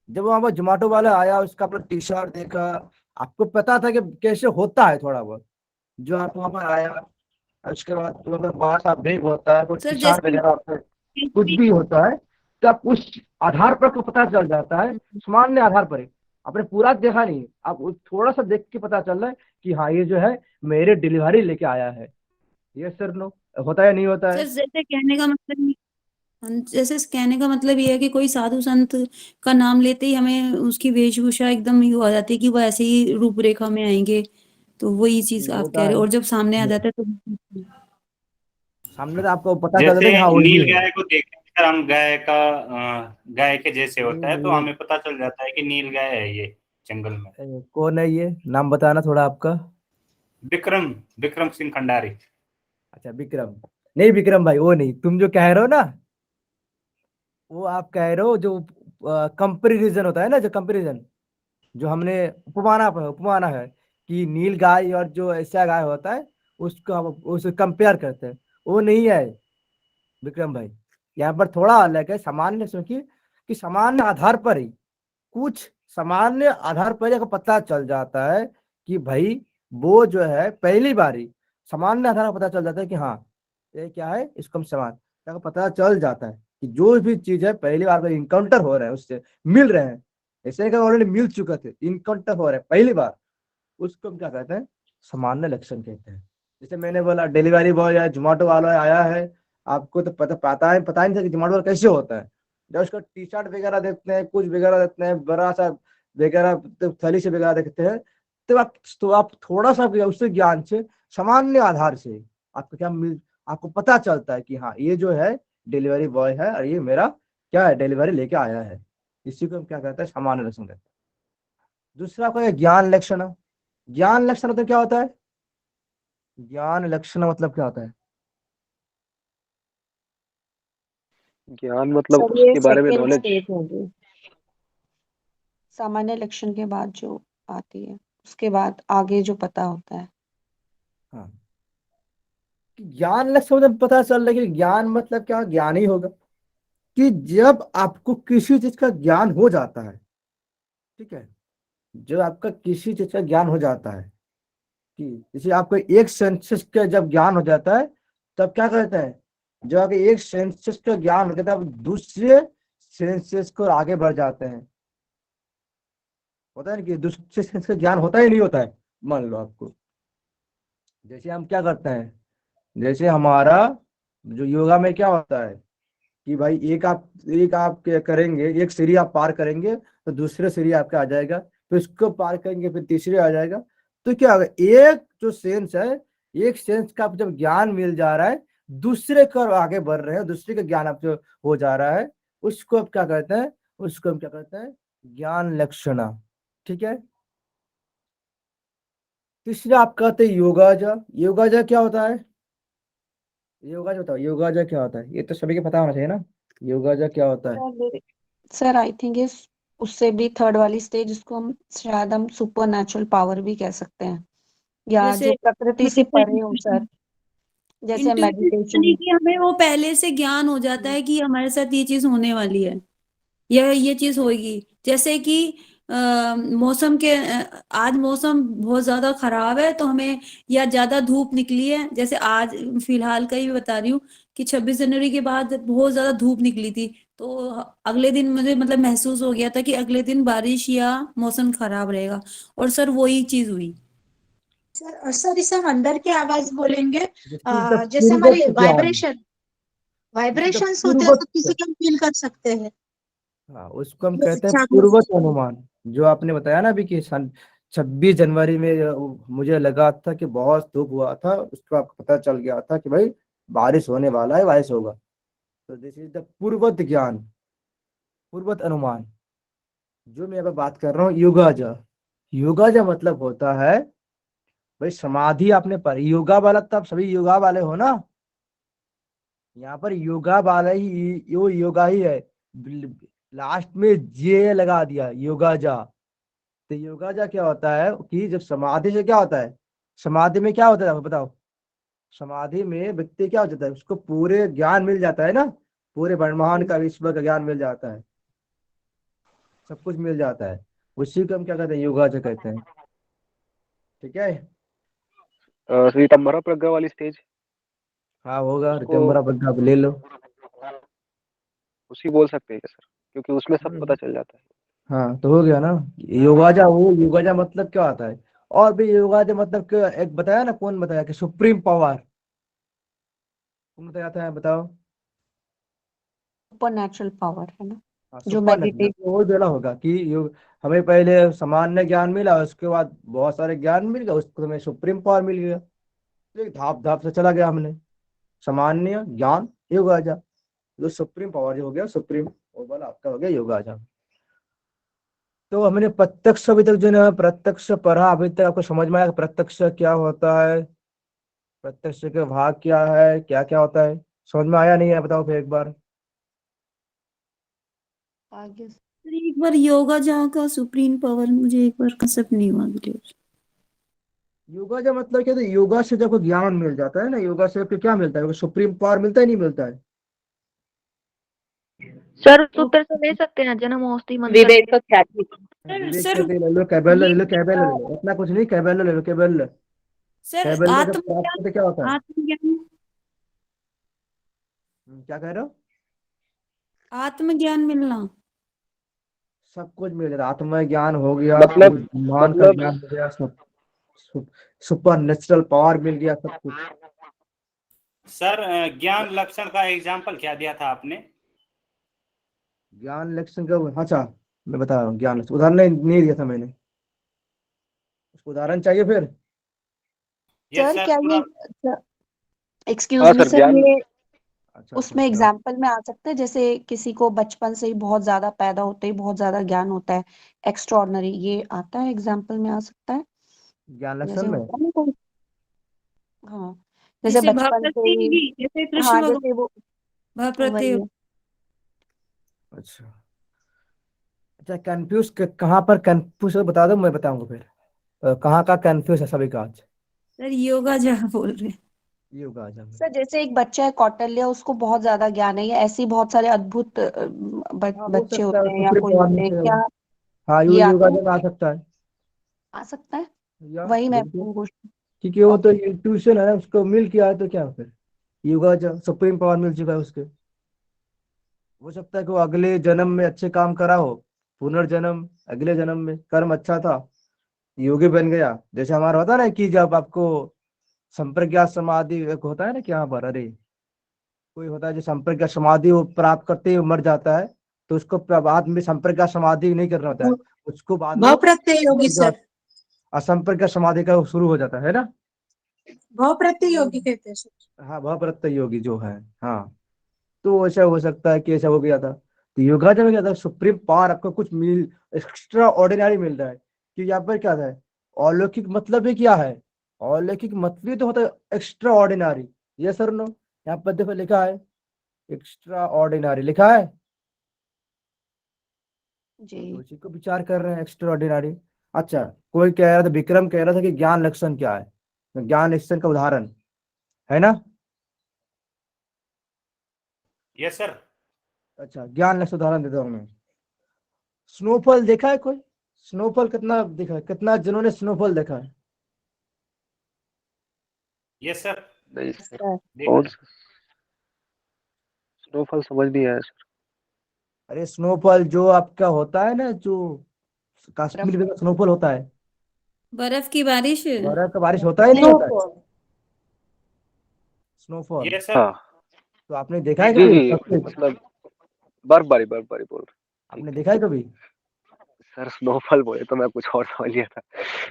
जब वहां पर जोमेटो वाला आया, उसका अपना टी शर्ट देखा, आपको पता था कि कैसे होता है थोड़ा बहुत, जो आप वहां पर आया, उसके बाद वहाँ पर बड़ा सा बैग होता है, कोई सर टी शर्ट जैसे वगैरह होता है, कुछ भी होता है, तो आप उस आधार पर आपको पता चल जाता है, सामान्य आधार पर ही। आपने पूरा देखा नहीं, आप थोड़ा सा देख के पता चल रहा है कि हाँ ये जो है मेरे डिलीवरी लेके आया है। ये सर नो होता है या नहीं होता है? सर जैसे कहने का मतलब ये है कि कोई साधु संत का नाम लेते ही हमें उसकी वेशभूषा एकदम ही हो जाती है कि वो ऐसे ही रूपरेखा में आएंगे, तो वही चीज ये आप होता कह रहे है, हो, और जब सामने आ जाता है तो सामने तो आपको पता चल जाता जैसे है कि हाँ वही नील है। गाय को देखकर हम गाय का गाय के जैसे होता है, तो ये हमें पता चल जाता है कि नील गाय है ये जंगल में। कौन है ये, नाम बताना थोड़ा आपका। विक्रम, विक्रम सिंह खंडारी। अच्छा विक्रम, नहीं विक्रम भाई वो नहीं, तुम जो कह रहे हो ना, वो आप कह रहे हो जो कंपेरिजन होता है ना, जो कंपेरिजन, जो हमने उपमाना है कि नील गाय और जो ऐसा गाय होता है उसको हम उसको कंपेयर करते हैं, वो नहीं है विक्रम भाई। यहाँ पर थोड़ा अलग है, सामान्य सोचिए कि सामान्य आधार पर ही, कुछ सामान्य आधार पर ही आपको पता चल जाता है कि भाई वो जो है पहली बारी, सामान्य आधार पर पता चल जाता है कि हाँ ये क्या है, इसको हम समान आपको पता चल जाता है कि जो भी चीज है पहली बार इनकाउंटर हो रहा है, उससे मिल रहे हैं, ऐसे नहीं ऑलरेडी मिल चुके थे, इनकाउंटर हो रहा है पहली बार, उसको हम क्या कहते हैं, सामान्य लक्षण कहते हैं। जैसे मैंने बोला डिलीवरी बॉय या जोमेटो वाला आया है, आपको तो पता नहीं था कि जोमेटो वाला कैसे होता है। जब उसका टी शर्ट वगैरह देखते हैं, कुछ वगैरह देखते हैं, बड़ा सा वगैरह तो थैली से वगैरह देखते हैं, तो आप थोड़ा सा उससे ज्ञान से, सामान्य आधार से आपको आपको पता चलता है कि हाँ ये जो है डिलीवरी बॉय है और ये मेरा क्या है, डिलीवरी लेके आया है। इसी को हम क्या कहते हैं, सामान्य लक्षण कहते हैं। दूसरा आपका ज्ञान लक्षण। ज्ञान लक्षण मतलब क्या होता है? ज्ञान लक्षण मतलब क्या होता है? ज्ञान मतलब सर ये उसके बारे में सेकेंड नॉलेज। स्टेज होगी, सामान्य लक्षण के बाद जो आती है, उसके बाद आगे जो पता होता है। हाँ, ज्ञान लक्षण मतलब पता चल रहा है कि ज्ञान मतलब क्या, ज्ञान ही होगा कि जब आपको किसी चीज का ज्ञान हो जाता है, ठीक है, जब आपका किसी चीज का ज्ञान हो जाता है, कि जैसे आपको एक सेंसेस का जब ज्ञान हो जाता है, तब क्या कहते हैं, जब आपके एक सेंसेस का ज्ञान हो जाता है, आप दूसरे सेंसेस को आगे बढ़ जाते हैं। होता है ना कि दूसरे सेंस का ज्ञान होता ही नहीं होता है। मान लो आपको, जैसे हम क्या करते हैं, जैसे हमारा जो योगा में क्या होता है कि भाई एक आप क्या करेंगे, एक सीढ़ी आप पार करेंगे तो दूसरे सीढ़ी आपका आ जाएगा, फिर इसको पार करेंगे फिर तीसरी आ जाएगा। तो क्या होगा, एक जो सेंस है, एक सेंस का आप जब ज्ञान मिल जा रहा है, दूसरे को आगे बढ़ रहे हैं, दूसरे का ज्ञान आप जो हो जा रहा है, उसको आप क्या कहते हैं, उसको हम क्या कहते हैं, ज्ञान लक्षण। ठीक है, तीसरा आप कहते हैं योगाजा। योगाजा क्या होता है? योगाजा बताओ, योगाजा क्या होता है? ये तो सभी को पता होना चाहिए ना, योगाजा क्या होता है? सर आई थिंक इस उससे भी थर्ड वाली स्टेज, जिसको हम शायद हम सुपर नेचुरल पावर भी कह सकते हैं, या जैसे जो प्रकृति से परे हो सर, जैसे इंट्यूशन मेडिटेशन। कि हमें वो पहले से ज्ञान हो जाता है कि हमारे साथ ये चीज होने वाली है या ये चीज होगी। जैसे कि मौसम के आज मौसम बहुत ज्यादा खराब है तो हमें, या ज्यादा धूप निकली है, जैसे आज फिलहाल का ही बता रही हूँ कि 26 जनवरी के बाद बहुत ज्यादा धूप निकली थी, तो अगले दिन मुझे मतलब महसूस हो गया था कि अगले दिन बारिश या मौसम खराब रहेगा, और सर वही चीज हुई। सर इसे हम अंदर की आवाज बोलेंगे, जैसे जैसे हमारी पूर्वत ज्ञान, वाइब्रेशंस होते हैं पूर्वत, तो किसी को हम फील कर सकते हैं। हाँ उसको हम वो कहते हैं जागरूक पूर्वत अनुमान। जो आपने बताया ना अभी कि सन 26 जनवरी में मुझे लगा था कि बहुत धूप हुआ था, उसको आपको पता चल गया था कि भाई बारिश होने वाला है, बारिश होगा। तो दिस इज द पूर्वत ज्ञान, पूर्वत अनुमान। जो मैं यहाँ पे बात कर रहा हूँ योगाजा। योगाजा मतलब होता है भाई समाधि। आपने पढ़ी योगा वाला, तब सभी योगा वाले हो ना, यहाँ पर योगा वाला ही, यो योगा ही है। लास्ट में जे लगा दिया योगाजा। तो योगाजा क्या होता है कि जब समाधि से क्या होता है, समाधि में क्या होता है आपको बताओ। समाधि में व्यक्ति क्या हो जाता है, उसको पूरे ज्ञान मिल जाता है ना, पूरे ब्रह्मांड का, विश्व का ज्ञान मिल जाता है, सब कुछ मिल जाता है। उसी को हम क्या कहते हैं, योगाजा कहते हैं। ठीक है। ऋतंभरा प्रज्ञा वाली स्टेज, हाँ होगा, उसको रितंबरा प्रज्ञा आप ले लो। उसी बोल सकते हैं क्या सर, क्योंकि उसमें सब हम्म। पता चल जाता है। हाँ तो हो गया ना योगाजा। वो योगाजा मतलब क्या आता है, और भी योगाजा मतलब कि एक बताया ना, कौन बताया कि सुप्रीम पावर, कौन बताया था बताओ। सुपर नेचुरल पावर है ना, हाँ जो सुपर नेचुरल, मेडिटेट। तो वो बोला होगा कि हमें पहले सामान्य ज्ञान मिला, उसके बाद बहुत सारे ज्ञान मिल गया, उसको हमें सुप्रीम पावर मिल गया। तो एक धाप धाप से चला गया हमने, सामान्य ज्ञान योगाजा, जो सुप्रीम पावर जो हो गया, सुप्रीम वो वाला आपका हो गया योगाजा। तो हमने प्रत्यक्ष अभी तक जो है प्रत्यक्ष पढ़ा, अभी तक आपको समझ में आया कि प्रत्यक्ष क्या होता है, प्रत्यक्ष के भाग क्या है, क्या क्या होता है, समझ में आया नहीं है, बताओ फिर एक बार। आगे सर एक बार योगा जहाँ का सुप्रीम पावर, मुझे एक बार कंसेप्ट नहीं हुआ क्लियर। योगा का मतलब क्या, तो योगा से जब कोई ज्ञान मिल जाता है ना, योगा से आपको क्या मिलता है, सुप्रीम पावर मिलता है नहीं मिलता है। सर तो सूत्र से ले सकते हैं जन्म औषधि मंत्र। विवेक का ख्याति। विवेक सर से ले लो, कैबेला ये ले लो, कैबेला ले लो, इतना कुछ नहीं, कैबेला ले लो, कैबेला। सर कैबेला जब प्राप्त आत्मज्ञान, करते क्या होता है। आत्मज्ञान, क्या कह रहे हो। आत्मज्ञान मिलना। सब कुछ मिल रहा है, आत्म ज्ञान हो गया, मतलब ब्रह्मांड का ज्ञान हो गया, सब सुपर नेचुरल पावर मिल गया, सब कुछ। सर ज्ञान लक्षण का एग्जाम्पल क्या दिया था आपने। ज्ञान लक्षण का, अच्छा मैं बता रहा हूँ, ज्ञान लक्षण उदाहरण नहीं दिया था मैंने, उसको उदाहरण चाहिए फिर। यस सर सर क्या पूरा। ये, एक्सक्यूज हाँ मी सर, सर, ज्ञान। ये अच्छा उसमें पूछो। एग्जाम्पल में आ सकता है, जैसे किसी को बचपन से ही बहुत ज्यादा, पैदा होते ही बहुत ज्यादा ज्ञान होता है, एक्स्ट्रॉर्डनरी, ये आता है एग्जाम्पल में, आ सकता है। ज्ञान जैसे लक्षण में। होता है ना कोई, हाँ, जैसे जैसे बचपन से भाप्रत्यय ही, योगी, जैसे कृष्ण हाँ भगवान जैसे वो, भाप्रत्यय। वही है। अच्छा अच्छा, कंफ्यूज कहाँ पर कंफ्यूज बता दो, मैं बताऊंगा फिर। कहाँ का कंफ्यूज है सभी का आज। सर योगा जहाँ बोल रहे हैं। ये होगा आज हमें। सर जैसे एक बच्चा है कौटिल्य, उसको बहुत ज्यादा ज्ञान है, या ऐसे ही बहुत सारे अद्भुत हाँ हो बच्चे सकता है, होते हैं या सुप्रीम कोई पावर होते में हैं से क्या, हाँ ये यो योगा आता है, जब आ सकता है। आ सकता है। या वही मैं बिल्कुल, पूछ। क्योंकि वो तो ओके। ट्यूशन है ना, उसको मिल के आया तो क्या फिर, योगा जब सुप्रीम पावर मिल चुका है उसके। हो सकता है कि वो अगले जन्म में अच्छे काम करा हो, पुनर्जन्म, अगले जन्म में कर्म अच्छा था, योगी बन गया। जैसे हमारा होता है ना कि जब आपको संप्रज्ञात समाधि एक होता है ना कि यहाँ पर, अरे कोई होता है जो संप्रज्ञात समाधि वो प्राप्त करते ही वो मर जाता है, तो उसको बाद में संप्रज्ञात समाधि नहीं करना होता है, उसको बाद में भाव प्रत्यय योगी सर, असंप्रज्ञात समाधि का शुरू हो जाता है ना। भाव प्रत्यय योगी कहते हैं सर। हाँ भाव प्रत्यय योगी जो है। हाँ तो ऐसा हो सकता है कि ऐसा हो गया था। तो योगा जब क्या था, सुप्रीम पावर आपको कुछ मिल, एक्स्ट्रा ऑर्डिनरी मिल रहा है। कि यहाँ पर क्या है, अलौकिक मतलब ही क्या है, अलौकिक मतलब ही तो होता है एक्स्ट्रा ऑर्डिनरी। ये सर नो, यहाँ पर देखो लिखा है एक्स्ट्रा ऑर्डिनरी लिखा है, जी। तो उसी को विचार कर रहे हैं एक्स्ट्रा ऑर्डिनरी। अच्छा कोई कह रहा था, विक्रम कह रहा था कि ज्ञान लक्षण क्या है, तो ज्ञान लक्षण का उदाहरण है ना। Yes sir. अच्छा ज्ञान लक्षण उदाहरण देता हूँ मैं। स्नोफॉल देखा है कोई, स्नोफॉल कितना देखा है, कितना जिन्होंने स्नोफॉल देखा है? यस सर, नहीं सर, सर कौन सा स्नोफॉल समझ नहीं आया सर। अरे स्नोफॉल जो आपका होता है ना, जो कश्मीर में स्नोफॉल होता है, बर्फ की बारिश। बर्फ का बारिश होता है नहीं होता है स्नोफॉल? Yes sir. हाँ तो आपने देखा है जी कभी? जी, मतलब बर्फबारी बर्फबारी बोल रहे आपने देखा है कभी? सर। स्नोफॉल बोले तो मैं कुछ और समझ लिया था,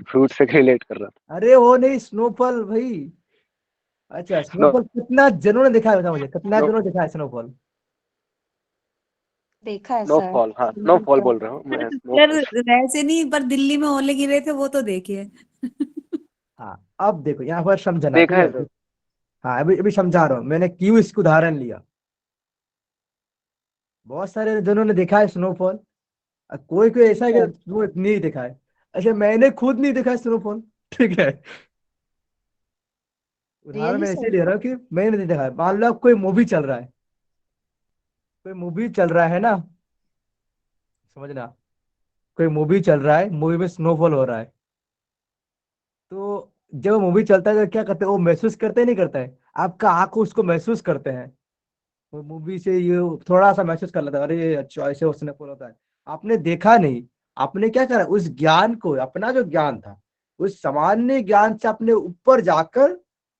फ्रूट से रिलेट कर रहा था। अरे वो नहीं, स्नोफॉल भाई। अच्छा, स्नो स्नोफॉल कितना जनों ने देखा है, बताओ मुझे, कितना स्नो जनों ने देखा है स्नोफॉल? देखा है सर। स्नोफॉल, हाँ स्नोफॉल बोल रहा हूँ मैं, सर स्नोफॉल। वैसे नहीं, पर दिल्ली में ओले गिरे थे वो तो देखिए। हाँ, अब देखो यहाँ पर समझना, देखा ठीक है है? सर। हाँ, अभी अभी समझा रहा हूँ मैंने क्यों इसको उदाहरण लिया। बहुत सारे जनों ने देखा है स्नोफॉल, कोई कोई ऐसा है कि वो नहीं देखा है। अच्छा, मैंने खुद नहीं देखा है स्नोफॉल, ठीक है? उदाहरण रियली मैं ऐसे सर? ले रहा हूँ कि मैंने नहीं देखा है। मान लो अब कोई मूवी चल रहा है, कोई मूवी चल रहा है ना, समझना, कोई मूवी चल रहा है, मूवी में स्नोफॉल हो रहा है, तो जब मूवी चलता है तो क्या करते हैं, वो महसूस करते हैं नहीं करता है? आपका आंख उसको महसूस करते हैं, वो मूवी से ये थोड़ा सा महसूस कर लेता है, अरे अच्छा ऐसे उसने फॉलो होता है। आपने देखा नहीं, आपने क्या करा, उस ज्ञान को, अपना जो ज्ञान था, उस सामान्य ज्ञान से अपने ऊपर जाकर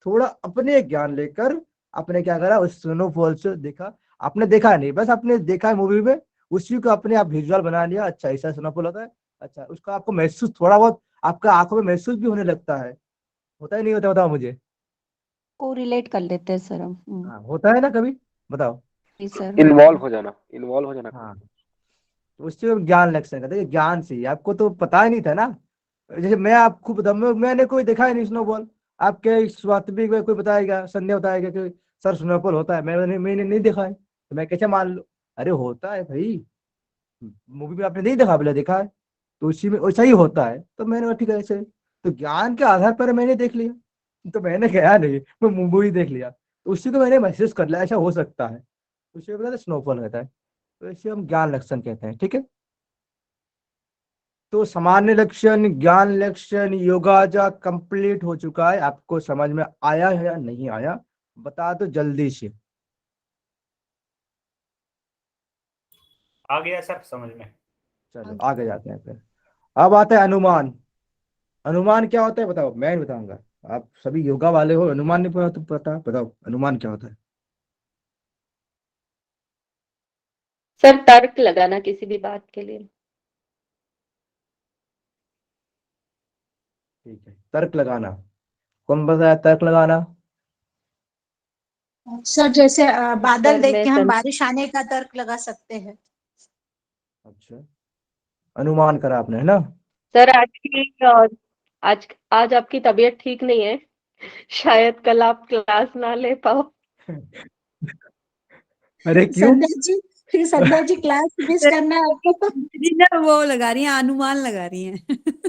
थोड़ा अपने ज्ञान लेकर आपने क्या करा, उस स्नोफॉल से देखा। आपने देखा नहीं, बस आपने देखा है मूवी में, उसी को अपने आप विजुअल बना लिया, अच्छा ऐसा स्नोफॉल होता है। अच्छा, उसका आपको महसूस थोड़ा बहुत आपका आंखों में महसूस भी होने लगता है, होता ही नहीं होता, बताओ मुझे। को रिलेट कर लेते हैं सर हम। हाँ, होता है ना कभी? बताओ। जी सर, इन्वॉल्व हो जाना, इन्वॉल्व हो जाना। हाँ, तो उससे हम ज्ञान लक्षण कहते हैं, ज्ञान से ही। आपको तो पता ही नहीं था ना, जैसे मैं आपको बता, मैंने कोई देखा ही नहीं स्नोबॉल, आपके स्वास्थ्य में कोई बताएगा, संध्या बताएगा कि सर स्नोबॉल होता है, मैंने नहीं देखा है, तो मैं कैसे मान लो? अरे होता है भाई, मूवी में आपने नहीं देखा, बोले देखा है, तो उसी में वैसा ही होता है। तो मैंने कहा ठीक है, ऐसे तो ज्ञान के आधार पर मैंने देख लिया, तो मैंने गया नहीं, मैं मूवी देख लिया, तो उसी को मैंने महसूस कर लिया, ऐसा हो सकता है, उसी को स्नोफॉल कहता है। तो इसे हम ज्ञान लक्षण कहते हैं, ठीक है? तो सामान्य लक्षण, ज्ञान लक्षण, योगाजा कंप्लीट हो चुका है। आपको समझ में आया है या नहीं आया, बता दो जल्दी से। आ गया सर समझ में। चलो आगे जाते हैं फिर। अब आता है अनुमान। अनुमान क्या होता है बताओ, मैं नहीं बताऊंगा, आप सभी योगा वाले हो, अनुमान नहीं पता तो पता, बताओ अनुमान क्या होता है? सर तर्क लगाना किसी भी बात के लिए। ठीक है, तर्क लगाना। कौन बताया तर्क लगाना? सर जैसे बादल सर देख मैं के हम बारिश आने का तर्क लगा सकते हैं। अच्छा, अनुमान करा आपने, है ना? सर आज आज आपकी तबीयत ठीक नहीं है, शायद कल आप क्लास ना ले पाओ। अरे क्यों? संध्या जी, फिर संध्या जी क्लास मिस करना है आपको। जी ना, वो लगा रही हैं, अनुमान लगा रही हैं।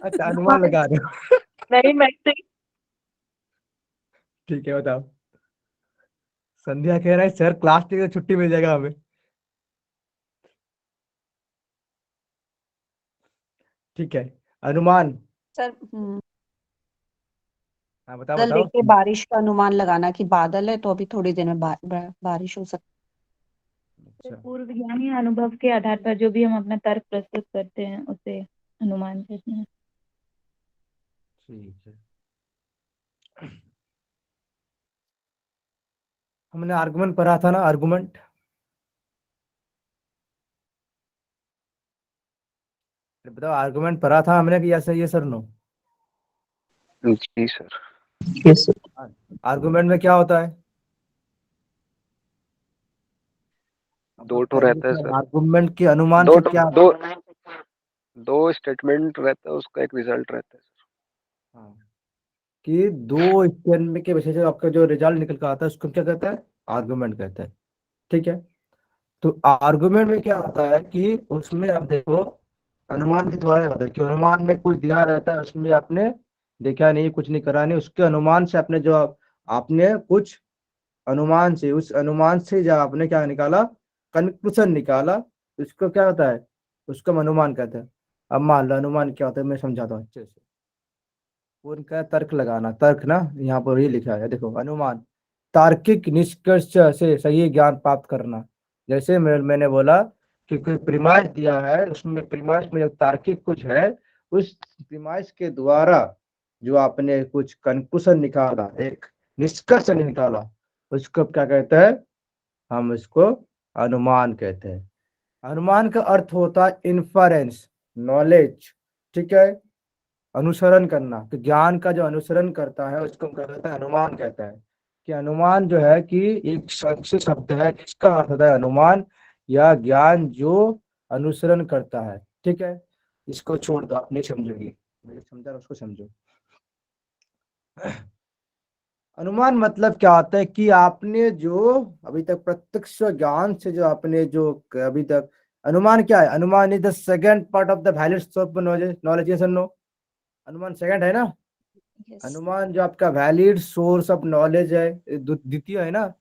अच्छा, अनुमान लगा रहे हो। नहीं मैं ठीक है, बताओ। संध्या कह रहा है सर क्लास टीचर छुट्टी मिल जाएगा हमें। ठीक है, अनुमान। सर हाँ, बताओ बादल देख बताओ। के बारिश का अनुमान लगाना कि बादल है तो अभी थोड़ी देर में बारिश हो सकती अच्छा, पूर्व ज्ञान या अनुभव के आधार पर जो भी हम अपना तर्क प्रस्तुत करते हैं उसे अनुमान कहते हैं। ठीक है। हमने आर्गुमेंट पढ़ा था ना, आर्गुमेंट। बताओ, आर्गुमेंट पढ़ा था हमने कि ऐसा, ये सर नो? जी सर। Yes sir. आर्गुमेंट में क्या होता है? दो तो रहता है सर, आर्गुमेंट के अनुमान दो से क्या? दो दो स्टेटमेंट रहता है, उसका एक रिजल्ट रहता है सर। हाँ, कि दो स्टेटमेंट के वजह से आपका जो रिजल्ट निकल कर आता है उसको क्या कहता है? आर्गुमेंट कहता है, ठीक है? तो आर्गुमेंट में क्या होता है कि उसमें आप देखो, अनुमान के द्वारा होता है कि अनुमान में कुछ दिया रहता है, उसमें आपने देखा नहीं, कुछ नहीं करा नहीं, उसके अनुमान से आपने जो आपने कुछ अनुमान से, उस अनुमान से जब आपने क्या निकाला, कंक्लूजन निकाला, उसको क्या होता है? उसको हम अनुमान कहते हैं। अब मान लो अनुमान क्या होता है, मैं समझाता हूँ अच्छे से। उनका तर्क लगाना, तर्क ना यहाँ पर ये लिखा है, देखो अनुमान तार्किक निष्कर्ष से सही ज्ञान प्राप्त करना। जैसे मैंने बोला कि कोई प्रीमाइस दिया है, उसमें प्रीमाइस में जो तार्किक कुछ है, उस प्रीमाइस के द्वारा जो आपने कुछ कंक्लूजन निकाला, एक निष्कर्ष निकाला, उसको क्या कहते हैं, हम इसको अनुमान कहते हैं। अनुमान का अर्थ होता है इन्फरेंस, नॉलेज, ठीक है, अनुसरण करना। तो ज्ञान का जो अनुसरण करता है उसको हम क्या कहते हैं, अनुमान कहता है। कि अनुमान जो है कि एक संस्कृत शब्द है जिसका अर्थ होता है अनुमान या ज्ञान जो अनुसरण करता है, ठीक है। इसको छोड़ दो, आप नहीं समझोगी, मैं समझा रहा हूं, उसको समझो। अनुमान मतलब क्या होता है कि आपने जो अभी तक प्रत्यक्ष ज्ञान से जो आपने जो अभी तक, अनुमान क्या है, अनुमान is the second part of the valid source of knowledge, yes और नो। अनुमान सेकंड है ना, यस अनुमान जो आपका वैलिड सोर्स ऑफ नॉलेज है, द्वितीय है ना,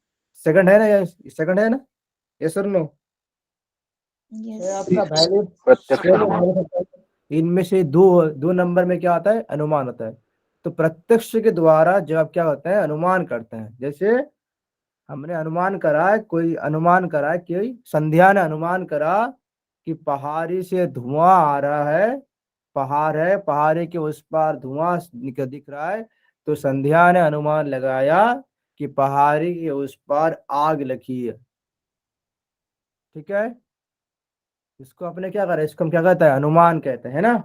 सेकंड है ना, सेकंड है ना, यस और नो। यस आपका वैलिड प्रत्यक्ष अनुमान। इनमें से दो नंबर में क्या आता है, अनुमान होता है। तो प्रत्यक्ष के द्वारा जब आप क्या होता है, अनुमान करते हैं। जैसे हमने अनुमान करा है, कोई अनुमान करा है, कोई संध्या ने अनुमान करा कि पहाड़ी से धुआं आ रहा है, पहाड़ है, पहाड़ी के उस पार धुआं दिख रहा है। तो संध्या ने अनुमान लगाया कि पहाड़ी के उस पार आग लगी है, ठीक है। इसको आपने क्या करा, इसको हम क्या कहते हैं, अनुमान कहते हैं ना।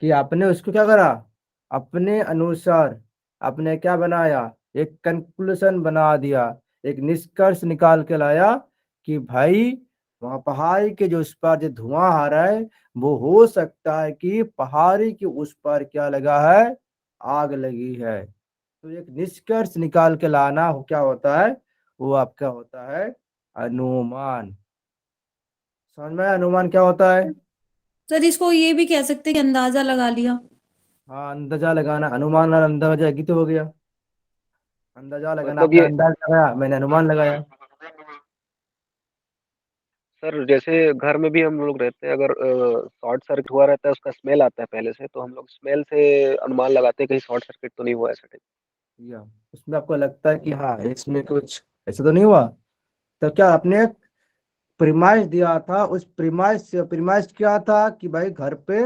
कि आपने उसको क्या करा, अपने अनुसार आपने क्या बनाया, एक कंक्लूजन बना दिया, एक निष्कर्ष निकाल के लाया कि भाई वहां पहाड़ी के जो उस पार जो धुआं आ रहा है, वो हो सकता है कि पहाड़ी के उस पार क्या लगा है, आग लगी है। तो एक निष्कर्ष निकाल के लाना क्या होता है, वो आपका होता है अनुमान। समझ में आया अनुमान क्या होता है। सर इसको ये भी कह सकते हैं कि अंदाजा लगा लिया। हाँ, अंदाजा लगाना, अनुमान और अंदाजा एक ही तो हो गया। अंदाजा लगाना, मतलब आपने ये अंदाज लगाया, मैंने अनुमान लगाया। सर जैसे घर में भी हम लोग रहते हैं, अगर शॉर्ट सर्किट हुआ रहता है, उसका स्मेल आता है पहले से, तो हम लोग स्मेल से अनुमान लगाते हैं कहीं शॉर्ट सर्किट तो नहीं हुआ ऐसा टाइप। या उसमें आपको लगता है कि हाँ इसमें कुछ ऐसा तो नहीं हुआ, तो क्या आपने प्रीमाइस दिया था, उस प्रीमाइस से, प्रीमाइस क्या था कि भाई घर पे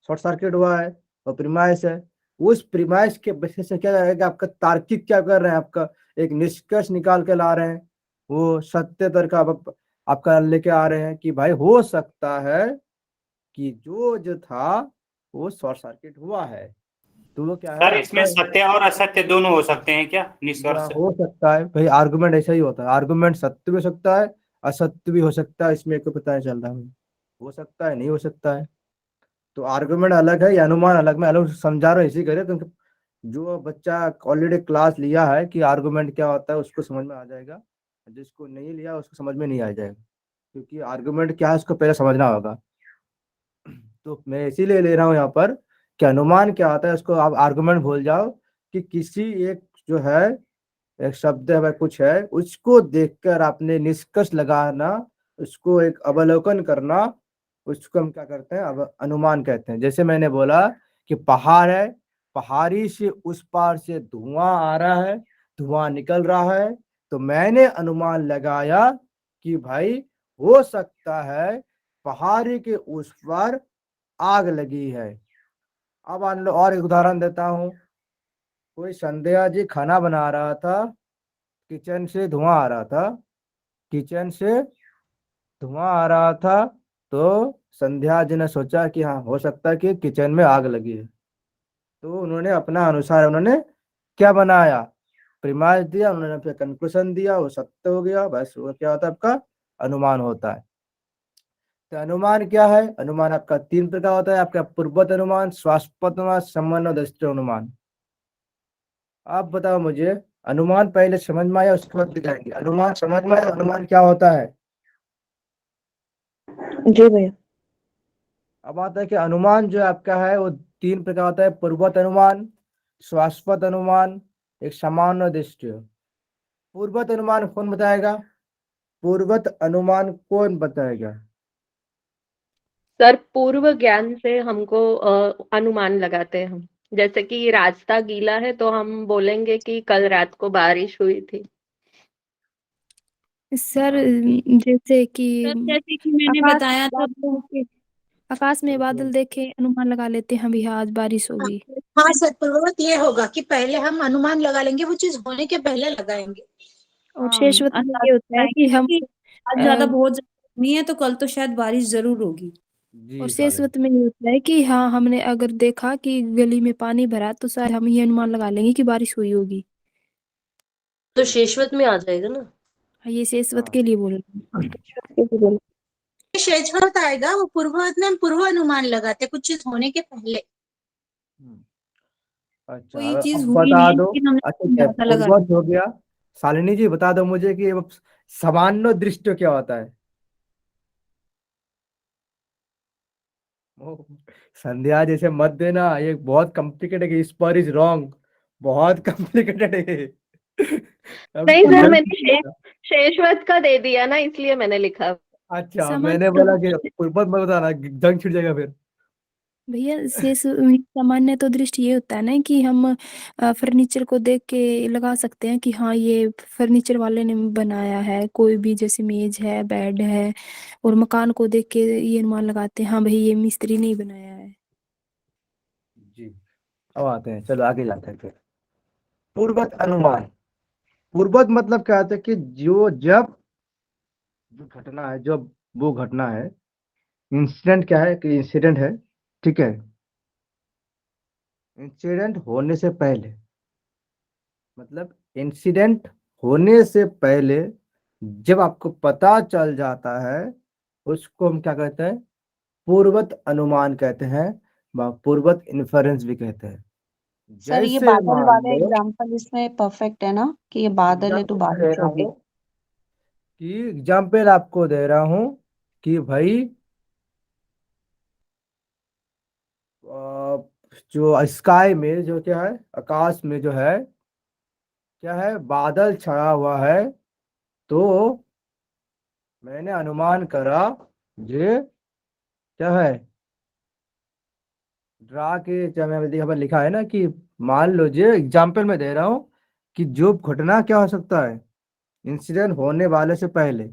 शॉर्ट सर्किट हुआ है, और प्रीमाइस है। उस प्रीमाइस के बेसिस से क्या रहेगा, आपका तार्किक क्या कर रहे हैं, आपका एक निष्कर्ष निकाल के ला रहे हैं, वो सत्य तर्क आपका लेके आ रहे हैं कि भाई हो सकता है कि जो था वो शॉर्ट सर्किट हुआ है। तो वो क्या है सर इसमें आपका, सत्य और असत्य दोनों हो सकते हैं क्या, या निष्कर्ष। हो सकता है भाई, आर्गुमेंट ऐसा ही होता है, आर्गुमेंट सत्य भी हो सकता है, असत्य भी हो सकता है, इसमें कोई पता नहीं चल रहा है, हो सकता है, नहीं हो सकता है। तो आर्गुमेंट अलग है या अनुमान अलग, में अलग समझा रहा हूँ इसी करे, क्योंकि जो बच्चा ऑलरेडी क्लास लिया है कि आर्गुमेंट क्या होता है उसको समझ में आ जाएगा, जिसको नहीं लिया उसको समझ में नहीं आ जाएगा, क्योंकि आर्गुमेंट क्या है उसको पहले समझना होगा। तो मैं इसीलिए ले रहा हूँ यहाँ पर कि अनुमान क्या होता है, उसको आप आर्गुमेंट भूल जाओ। कि किसी एक जो है, एक शब्द है वह कुछ है, उसको देखकर आपने निष्कर्ष लगाना, उसको एक अवलोकन करना, उसको हम क्या करते हैं, अब अनुमान कहते हैं। जैसे मैंने बोला कि पहाड़ है, पहाड़ी से उस पार से धुआं आ रहा है, धुआं निकल रहा है, तो मैंने अनुमान लगाया कि भाई हो सकता है पहाड़ी के उस पार आग लगी है। अब और एक उदाहरण देता हूँ। कोई संध्या जी खाना बना रहा था, किचन से धुआं आ रहा था, किचन से धुआं आ रहा था, तो संध्या जी ने सोचा कि हाँ हो सकता है कि किचन में आग लगी है। तो उन्होंने अपना अनुसार उन्होंने क्या बनाया, प्रीमाइस दिया, उन्होंने फिर कंक्लूजन दिया, वो सत्य हो गया, बस वो क्या होता है, आपका अनुमान होता है। तो अनुमान क्या है, अनुमान आपका तीन प्रकार होता है, आपका पूर्वत अनुमान, शाश्वत अनुमान, समन्वय अनुमान। आप बताओ मुझे, अनुमान पहले समझ में आया, उसके बाद दिखाएंगे। अनुमान समझ में आया, अनुमान क्या होता है। जी भैया। अब आता है कि अनुमान जो आपका है वो तीन प्रकार होता है, पूर्वत अनुमान, शाश्वत अनुमान, एक सामान्य दृष्टि। पूर्वत अनुमान कौन बताएगा, पूर्वत अनुमान कौन बताएगा। सर पूर्व ज्ञान से हमको अनुमान लगाते हैं हम, जैसे कि रास्ता गीला है तो हम बोलेंगे कि कल रात को बारिश हुई थी। सर हाँ जैसे कि सर जैसे कि मैंने आकाश बताया था बादल देखे आकाश में बादल देखे अनुमान लगा लेते हैं भी आज बारिश होगी। हाँ सर, पूर्ववत ये होगा कि पहले हम अनुमान लगा लेंगे, वो चीज होने के पहले लगाएंगे। और हाँ शेषवत में अंदाजा ये होता है लगाएंगे कि हम कि आज ज्यादा बहुत ज्यादा गर्मी है तो कल तो शायद बारिश जरूर होगी। और जी साले। शेषवत में ये होता है कि हाँ हमने अगर देखा कि गली में पानी भरा तो शायद हम ये अनुमान लगा लेंगे कि बारिश हुई होगी। तो शेषवत में आ जाएगा ना। हाँ, ये शेषवत हाँ के लिए बोल रहे हैं। शेषवत आएगा, वो पूर्ववत में हम पूर्व अनुमान लगाते हैं, कुछ चीज होने के पहले। अच्छा कोई चीज अब हुई बता नहीं दो। लेकिन हमने अच्छा क्या अंदाजा लगा पूर्वज लिया। हो गया। शालिनी जी बता दो मुझे कि अब सामान्य दृष्टि क्या होता है। ओ, संध्या जैसे मत देना, ये बहुत कॉम्प्लिकेटेड है, इस पर इज रॉन्ग। बहुत कॉम्प्लिकेटेड है ये। अब नहीं इसको सर, जल्द मैंने शेषवत का दे दिया ना, इसलिए मैंने लिखा। अच्छा मैंने सामान्य बोला कि पूर्वज मत बताना, जंग छिड़ जाएगा फिर। भैया शेष सामान्य तो दृष्टि ये होता है ना कि हम फर्नीचर को देख के लगा सकते हैं कि हाँ ये फर्नीचर वाले ने बनाया है, कोई भी जैसे मेज है बेड है, और मकान को देख के ये अनुमान लगाते हैं हाँ भाई ये मिस्त्री ने ही बनाया है। जी अब आते हैं, चलो आगे जाते हैं फिर। पूर्वज अनुमान। पूर्वज मतलब क्या होता है कि जो घटना है, जो वो घटना है, इंसिडेंट क्या है कि इंसिडेंट है, ठीक है। इंसिडेंट होने से पहले, मतलब इंसिडेंट होने से पहले जब आपको पता चल जाता है, उसको हम क्या कहते हैं, पूर्वत अनुमान कहते हैं, पूर्वत इन्फरेंस भी कहते हैं। सर ये जैसे बादल मान वाले लो एग्जाम्पल इसमें परफेक्ट है ना कि ये बादल है तो एग्जाम्पल दे बारिश रहा होगी। हूँ, कि एग्जाम्पल आपको दे रहा हूँ कि भाई जो स्काई में जो क्या है, आकाश में जो है क्या है, बादल छाया हुआ है। तो मैंने अनुमान करा ये क्या है, ड्रा के क्या मैं यहाँ पर लिखा है ना कि मान लो जो एग्जाम्पल में दे रहा हूँ कि जो घटना क्या हो सकता है, इंसिडेंट होने वाले से पहले,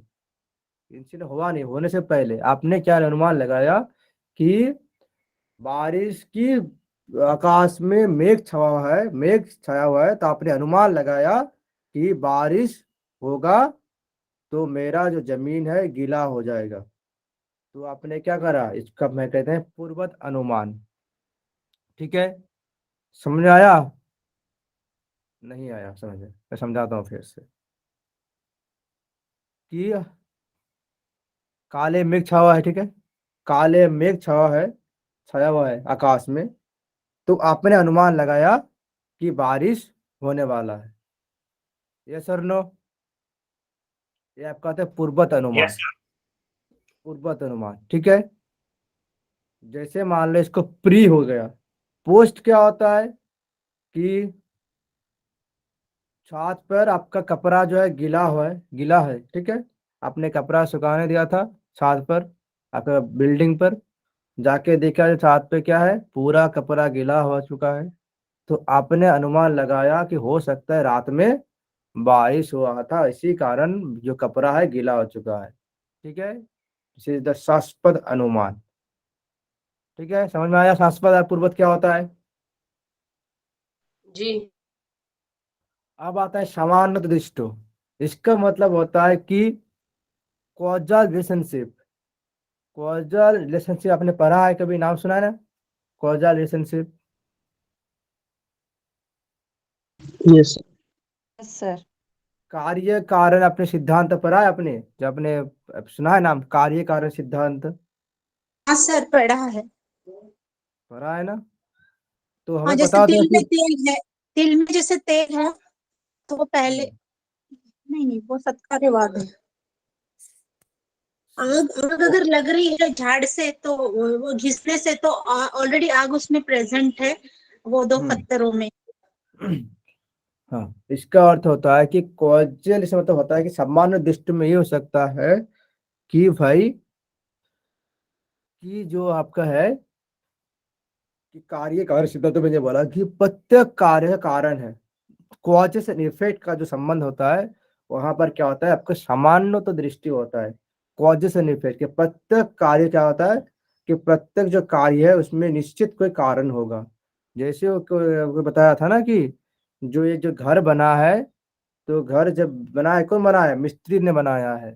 इंसिडेंट हुआ नहीं, होने से पहले आपने क्या अनुमान लगाया कि बारिश की, आकाश में मेघ छाया हुआ है, मेघ छाया हुआ है, तो आपने अनुमान लगाया कि बारिश होगा, तो मेरा जो जमीन है गीला हो जाएगा। तो आपने क्या करा, इसका मैं कहते हैं पूर्वत अनुमान। ठीक है, समझ में आया? नहीं आया समझ में? मैं समझाता हूँ फिर से कि काले मेघ छाया हुआ है, ठीक है, काले मेघ छाया हुआ है आकाश में। तो आपने अनुमान लगाया कि बारिश होने वाला है। यस और नो? ये आपका होता है पूर्वत अनुमान। Yes sir. पूर्वत अनुमान, ठीक है। जैसे मान लो इसको प्री हो गया। पोस्ट क्या होता है कि छत पर आपका कपड़ा जो है गीला हुआ है, गीला है, ठीक है, आपने कपड़ा सुखाने दिया था छत पर, आपका बिल्डिंग पर, जाके देखा जो छत पे क्या है, पूरा कपड़ा गीला हो चुका है। तो आपने अनुमान लगाया कि हो सकता है रात में बारिश हुआ था, इसी कारण जो कपड़ा है गीला हो चुका है। ठीक है, दिस इज द शास्पद अनुमान। ठीक है, समझ में आया शास्पद और पूर्वत क्या होता है? जी। अब आता है सामान्य दृष्टो। इसका मतलब होता है कि कॉजल रिलेशनशिप। कॉजल रिलेशनशिप आपने पढ़ा है, कभी नाम सुना है ना, causal relationship? Yes yes sir. कार्य कारण अपने सिद्धांत पढ़ा है आपने, जो आपने सुना है नाम, कार्य कारण सिद्धांत हाँ सर, पढ़ा है। पढ़ा है ना? तो हाँ, हमें जैसे पता होता है तिल में कि तेल है, तिल में जैसे तेल है तो वो पहले, हम्म, नहीं नहीं वो सत्कार्यवाद है। आग आग अगर लग रही है झाड़ से तो वो घिसने से तो ऑलरेडी आग उसमें प्रेजेंट है, वो दो हम्म, पत्थरों में। हाँ, इसका अर्थ होता है कि कॉजल, इसका मतलब होता है कि सामान्य दृष्टि में ये हो सकता है कि भाई कि जो आपका है कि कार्य कार्य सिद्धांत तो मैंने बोला कि प्रत्येक कार्य का कारण है। कॉजेस एंड इफेक्ट का जो संबंध होता है वहां पर क्या होता है, आपका सामान्य तो दृष्टि होता है। कॉजेस एंड इफेक्ट के प्रत्येक कार्य क्या होता है कि प्रत्येक जो कार्य है उसमें निश्चित कोई कारण होगा। जैसे वो बताया था ना कि जो ये जो घर बना है, तो घर जब बनाया कौन बनाया, मिस्त्री ने बनाया है।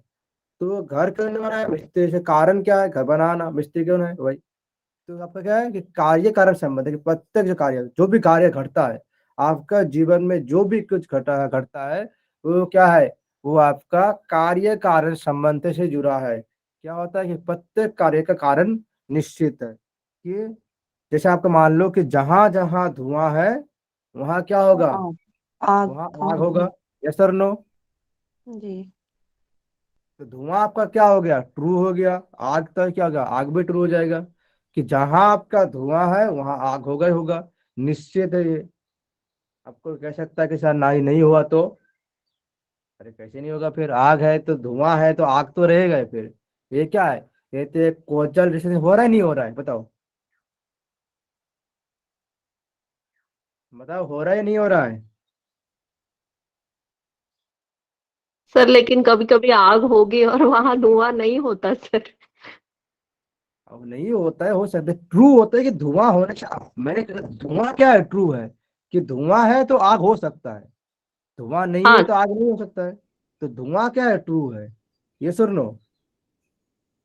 तो घर क्यों ने बनाया, मिस्त्री से। कारण क्या है, घर बनाना, मिस्त्री क्यों है भाई। तो आपका क्या है कि कार्य कारण संबंध है कि प्रत्येक जो भी कार्य घटता है आपका जीवन में, जो भी कुछ घटता है वो क्या है, वो आपका कार्य कारण संबंध से जुड़ा है। क्या होता है कि प्रत्येक कार्य का कारण निश्चित है। कि जैसे आपको मान लो कि जहां जहां धुआं है वहां क्या होगा, आग आग वहां आग आग होगा। यस और नो। जी। तो धुआं आपका क्या हो गया, ट्रू हो गया। आग तो क्या होगा, आग भी ट्रू हो जाएगा। कि जहां आपका धुआं है वहां आग होगा ही होगा, निश्चित है ये। आपको कह सकता है कि सर नहीं नहीं हुआ तो, अरे कैसे नहीं होगा, फिर आग है तो धुआं है तो आग तो रहेगा ही फिर। ये क्या है, ये तो एक कॉजल रिलेशन हो रहा है नहीं हो रहा है, बताओ बताओ, हो रहा है नहीं हो रहा है। सर लेकिन कभी कभी आग होगी और वहां धुआं नहीं होता सर। अब नहीं होता है, हो सकता है ट्रू होता है कि धुआं होने से, मैंने कहा, धुआं क्या है, ट्रू है कि धुआं है तो आग हो सकता है, धुआं नहीं है हाँ तो आग नहीं हो सकता है। तो धुआं क्या है, ट्रू है। ये सुन लो,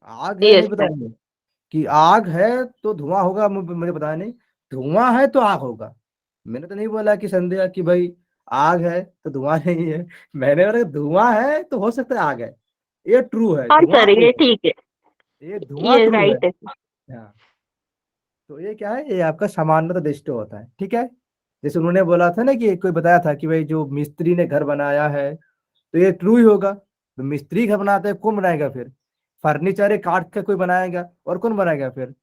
आग है नहीं यस पता सर। नहीं कि आग है तो धुआं होगा, मुझे पता नहीं। धुआं है तो आग होगा। मैंने तो नहीं बोला कि संदेह कि भाई आग है तो धुआं नहीं है। मैंने बोला धुआं है तो हो सकता है आग है। ये ट्रू है, हाँ धुआं सर ट्रू ये है, ठीक है। ये धुआं ये ट्रू है। राइट है सर। हाँ, तो ये क्या है, ये आपका सामान्यतः दृष्टि होता है, ठीक है। जैसे उन्होंने बोला था ना कि कोई बताया था कि भाई जो मिस्त्री ने घर बनाया है तो ये ट्रू ही होगा। तो मिस्त्री घर बनाता है, कौन बनाएगा फिर, फर्नीचर है काट के कोई बनाएगा, और कौन बनाएगा फिर।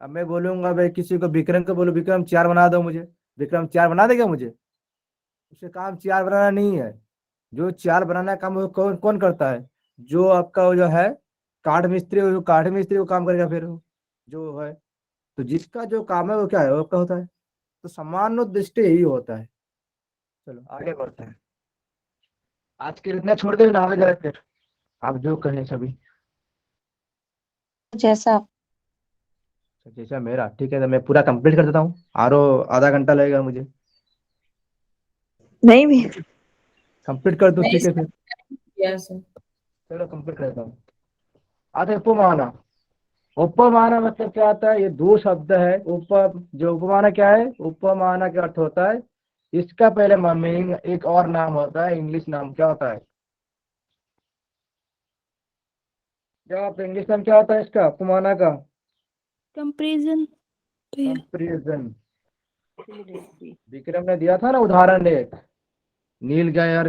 अब मैं बोलूंगा भाई किसी को, विक्रम को बोलो विक्रम चेयर बना दो मुझे, विक्रम चेयर बना देगा मुझे। उसका काम चेयर बनाना नहीं है। जो चेयर बनाना काम वो कौन कौन करता है, जो आपका वो जो है काठ मिस्त्री, वो काठ मिस्त्री वो काम करेगा फिर जो है। तो जिसका जो काम है वो क्या है, वो आपका होता है। तो समान दृष्टि यही होता है। चलो आगे बढ़ते हैं। आज के लिए इतना छोड़ दे ना, आगे जाए फिर आप जो कहें सभी। जैसा जैसा मेरा ठीक है, तो मैं पूरा कंप्लीट कर देता हूँ, आरो आधा घंटा लगेगा मुझे। नहीं भी कंप्लीट कर दो नहीं ठीक है सर। फिर। Yes sir. चलो कंप्लीट कर देता हूँ। आता है उपमाना। उपमाना मतलब क्या आता है, ये दो शब्द है। जो उपमाना क्या है, उपमाना का अर्थ होता है, इसका पहले मीनिंग एक और नाम होता है, इंग्लिश नाम क्या होता है, क्या आप इंग्लिश नाम क्या होता है इसका, उपमाना का, कंपेरिजन भैया। कंपेरिजन। विक्रम ने दिया था ना उदाहरण एक, नील गाय और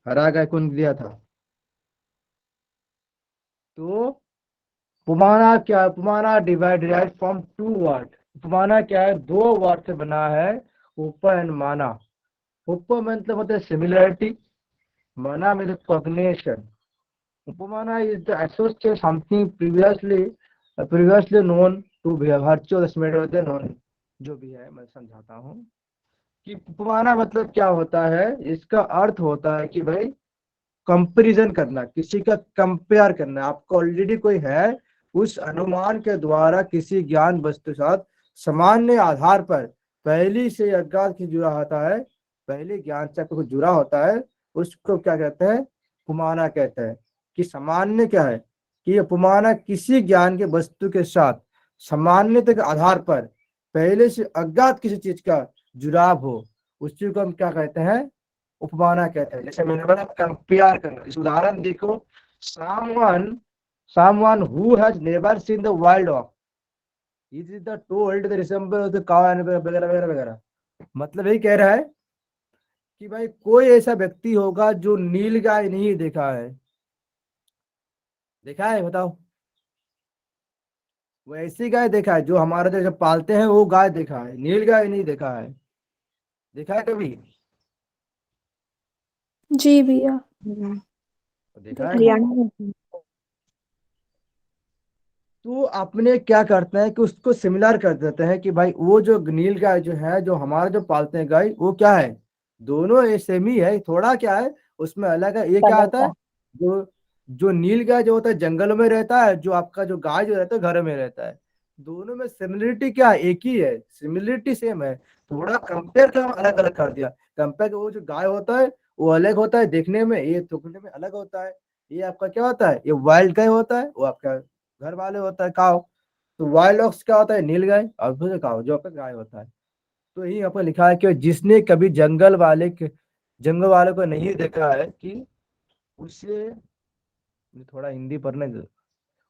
हरा गाय कौन दिया था। तो उपमाना क्या, उपमाना डिवाइड फ्रॉम टू वर्ड। उपमाना क्या है, दो वर्ड से बना है, उप एंड माना। उप मतलब होता है सिमिलरिटी, माना मतलब कॉग्निशन। उपमाना is the associate something previously known to be virtual known, जो भी है मैं समझाता हूँ। कि उपमाना मतलब क्या होता है, इसका अर्थ होता है कि भाई कंपैरिजन करना, किसी का कंपेयर करना। आपको ऑलरेडी कोई है, उस अनुमान के द्वारा किसी ज्ञान वस्तु के साथ सामान्य आधार पर पहली से अज्ञात की जुड़ा होता है, पहले ज्ञान चक्र को जुड़ा होता है, उसको क्या कहते हैं, उपमाना कहते हैं। कि सामान्य क्या है, कि उपमाना किसी ज्ञान के वस्तु के साथ सामान्यता के आधार पर पहले से अज्ञात किसी चीज का जुड़ाव हो, उस चीज को हम क्या कहते हैं, उपमाना कहते हैं। जैसे मैंने बोला कंपेयर करना, इस उदाहरण देखो, someone someone who has never seen the wild dog is the told the resemble of the cow and वगैरह वगैरह वगैरह। मतलब यही कह रहा है कि भाई कोई ऐसा व्यक्ति होगा जो नील गाय नहीं देखा है, देखा है बताओ, वो ऐसी गाय देखा है जो हमारे जैसे पालते हैं, वो गाय देखा है, नील गाय नहीं देखा है। देखा है कभी, जी भैया। तो देखा है। हरियाणा में तो अपने क्या करते हैं कि उसको सिमिलर कर देते हैं कि भाई वो जो नील गाय जो है, जो हमारा जो पालते हैं गाय, वो क्या है, दोनों ये सेम ही है, थोड़ा क्या है उसमें अलग है। ये क्या कलर आता का। है, जो जो नील गाय जो होता है जंगलों में रहता है, जो आपका जो गाय जो रहता है घर में रहता है। दोनों में सिमिलरिटी क्या है, एक ही है, सिमिलरिटी सेम है। थोड़ा कंपेयर का अलग अलग कर दिया। कंपेयर वो जो गाय होता है वो अलग होता है देखने में, ये तुकने में अलग होता है। ये आपका क्या होता है, ये वाइल्ड गाय होता है, वो आपका घर वाले होता है काव। तो वाइल्ड ऑक्स क्या होता है, नील गाय, और फिर काव जो आपका गाय होता है। तो यही यहाँ पर लिखा है कि जिसने कभी जंगल वाले को नहीं देखा है कि उसे, थोड़ा हिंदी पढ़ने दो,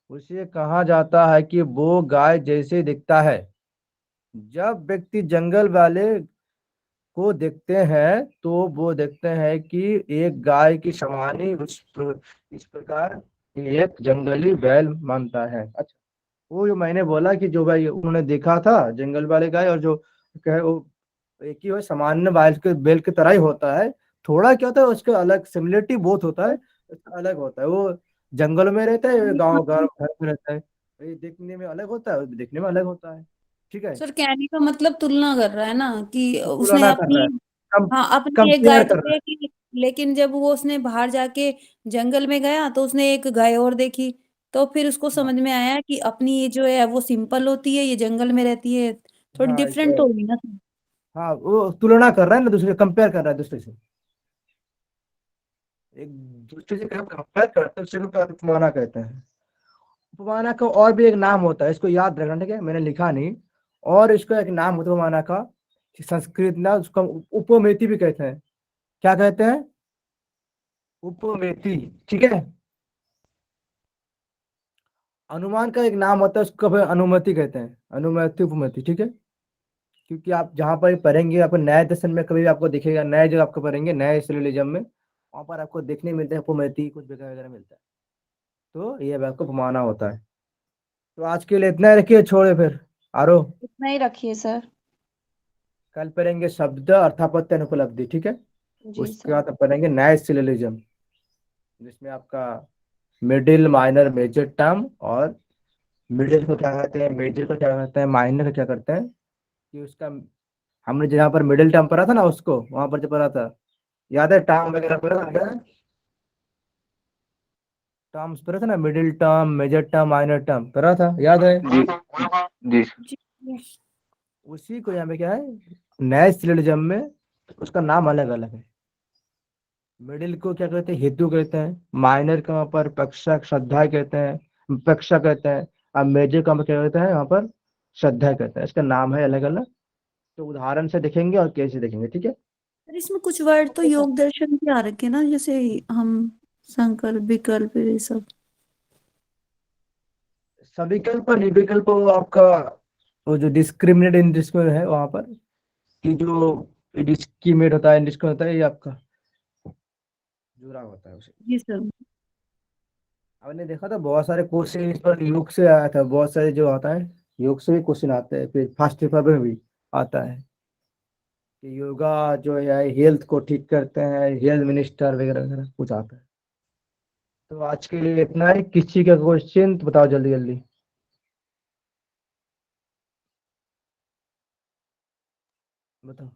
उसे कहा जाता है कि वो गाय जैसे दिखता है। जब व्यक्ति जंगल वाले को देखते हैं तो वो देखते हैं कि एक गाय की समान ही इस प्रकार एक जंगली बैल मानता है। अच्छा, वो जो मैंने बोला कि जो भाई उन्होंने देखा था जंगल वाले गाय, और जो कहे वो एक ही हो, सामान्य बैल की तरह ही होता है। थोड़ा क्या होता है उसका अलग सिमिलरिटी बहुत होता है, उसका अलग होता है। वो जंगल में रहता है, गाँव घर घर में रहता है। ये देखने में अलग होता है, दिखने में अलग होता है। ठीक है, सर कहने का मतलब तुलना कर रहा है ना कि उसने तुलना कर अपनी, रहा है, कम हाँ अपनी एक कंपेयर गाय कर तो रहा है। देखी, लेकिन जब वो उसने बाहर जाके जंगल में गया तो उसने एक गाय और देखी, तो फिर उसको हाँ समझ में आया कि अपनी ये जो है वो सिंपल होती है, ये जंगल में रहती है, थोड़ी हाँ डिफरेंट तो होगी ना सर। हाँ, वो तुलना कर रहा है ना, दूसरे कंपेयर कर रहा है दूसरे से। एक दूसरे से कंपेयर करते हैं, उसी को उपमाना कहते हैं। उपमाना का और भी एक नाम होता है, इसको याद रखना, ठीक है, मैंने लिखा नहीं। और इसका एक नाम होता है उपमाना का, कि संस्कृत ना उसका उपमेति भी कहते हैं। क्या कहते हैं, उपमेति। ठीक है, अनुमान का एक नाम होता है, उसको फिर अनुमति कहते हैं, अनुमति उपमेति। ठीक है, क्योंकि आप जहाँ पर पढ़ेंगे, आपको नए दर्शन में कभी भी आपको दिखेगा, नए जो आपको पढ़ेंगे नए सिविलिज्म में, वहाँ पर आपको देखने मिलते हैं उपमेति, कुछ वगैरह वगैरह मिलता है। तो ये आपको घुमाना होता है। तो आज के लिए इतना ही रखिए, छोड़े फिर आरो। इतना ही रखिए सर। कल पढ़ेंगे शब्द अर्थापत्ति अनुपलब्धि। ठीक है, जी उसके सर। बाद पढ़ेंगे नए सिलोजिज्म, जिसमें आपका मिडिल माइनर मेजर टर्म, और मिडिल को क्या कहते हैं, मेजर को क्या कहते हैं, माइनर को क्या करते हैं, कि उसका हमने जहाँ पर मिडिल टर्म पढ़ा था ना, उसको वहां पर जो पढ़ा था, याद है, टर्म वगैरह पढ़ा था, टर्म्स पढ़ा था ना, middle term, major term, minor term पढ़ा था, याद है। जी जी उसी को यहाँ पे क्या है, नए सिलोजिज्म में उसका नाम अलग अलग है। मिडिल को क्या कहते हैं, हेतु कहते हैं। माइनर का वहाँ पर पक्षा श्रद्धा कहते हैं, पक्षा कहते हैं। अब मेजर का क्या कहते हैं, वहाँ पर श्रद्धा कहते हैं। इसका नाम है अलग अलग। तो उदाहरण से देखेंगे और कैसे देखेंगे। ठीक है, सर, इसमें कुछ वर्ड तो ओके सर। योग दर्शन के आ रखे ना, जैसे हम संकल्प विकल्प ये सब। सविकल्प और निर्विकल्प वो आपका, वो जो डिस्क्रिमिनेट इंडिस्क्रिमिनेट है वहाँ पर, कि जो डिस्क्रिमिनेट होता है, इंडिस्क्रिमिनेट होता है, ये आपका जुड़ा होता है उसे। जी सर। आपने देखा था बहुत सारे क्वेश्चन इस पर योग से आया था, बहुत सारे जो आता है योग से भी क्वेश्चन आते हैं, फिर फर्स्ट पेपर में भी आता है कि योगा जो है हेल्थ को ठीक करते हैं, हेल्थ मिनिस्टर वगैरह वगैरह कुछ आता है। तो आज के लिए इतना ही। किसी का क्वेश्चन तो बताओ जल्दी जल्दी, बताओ।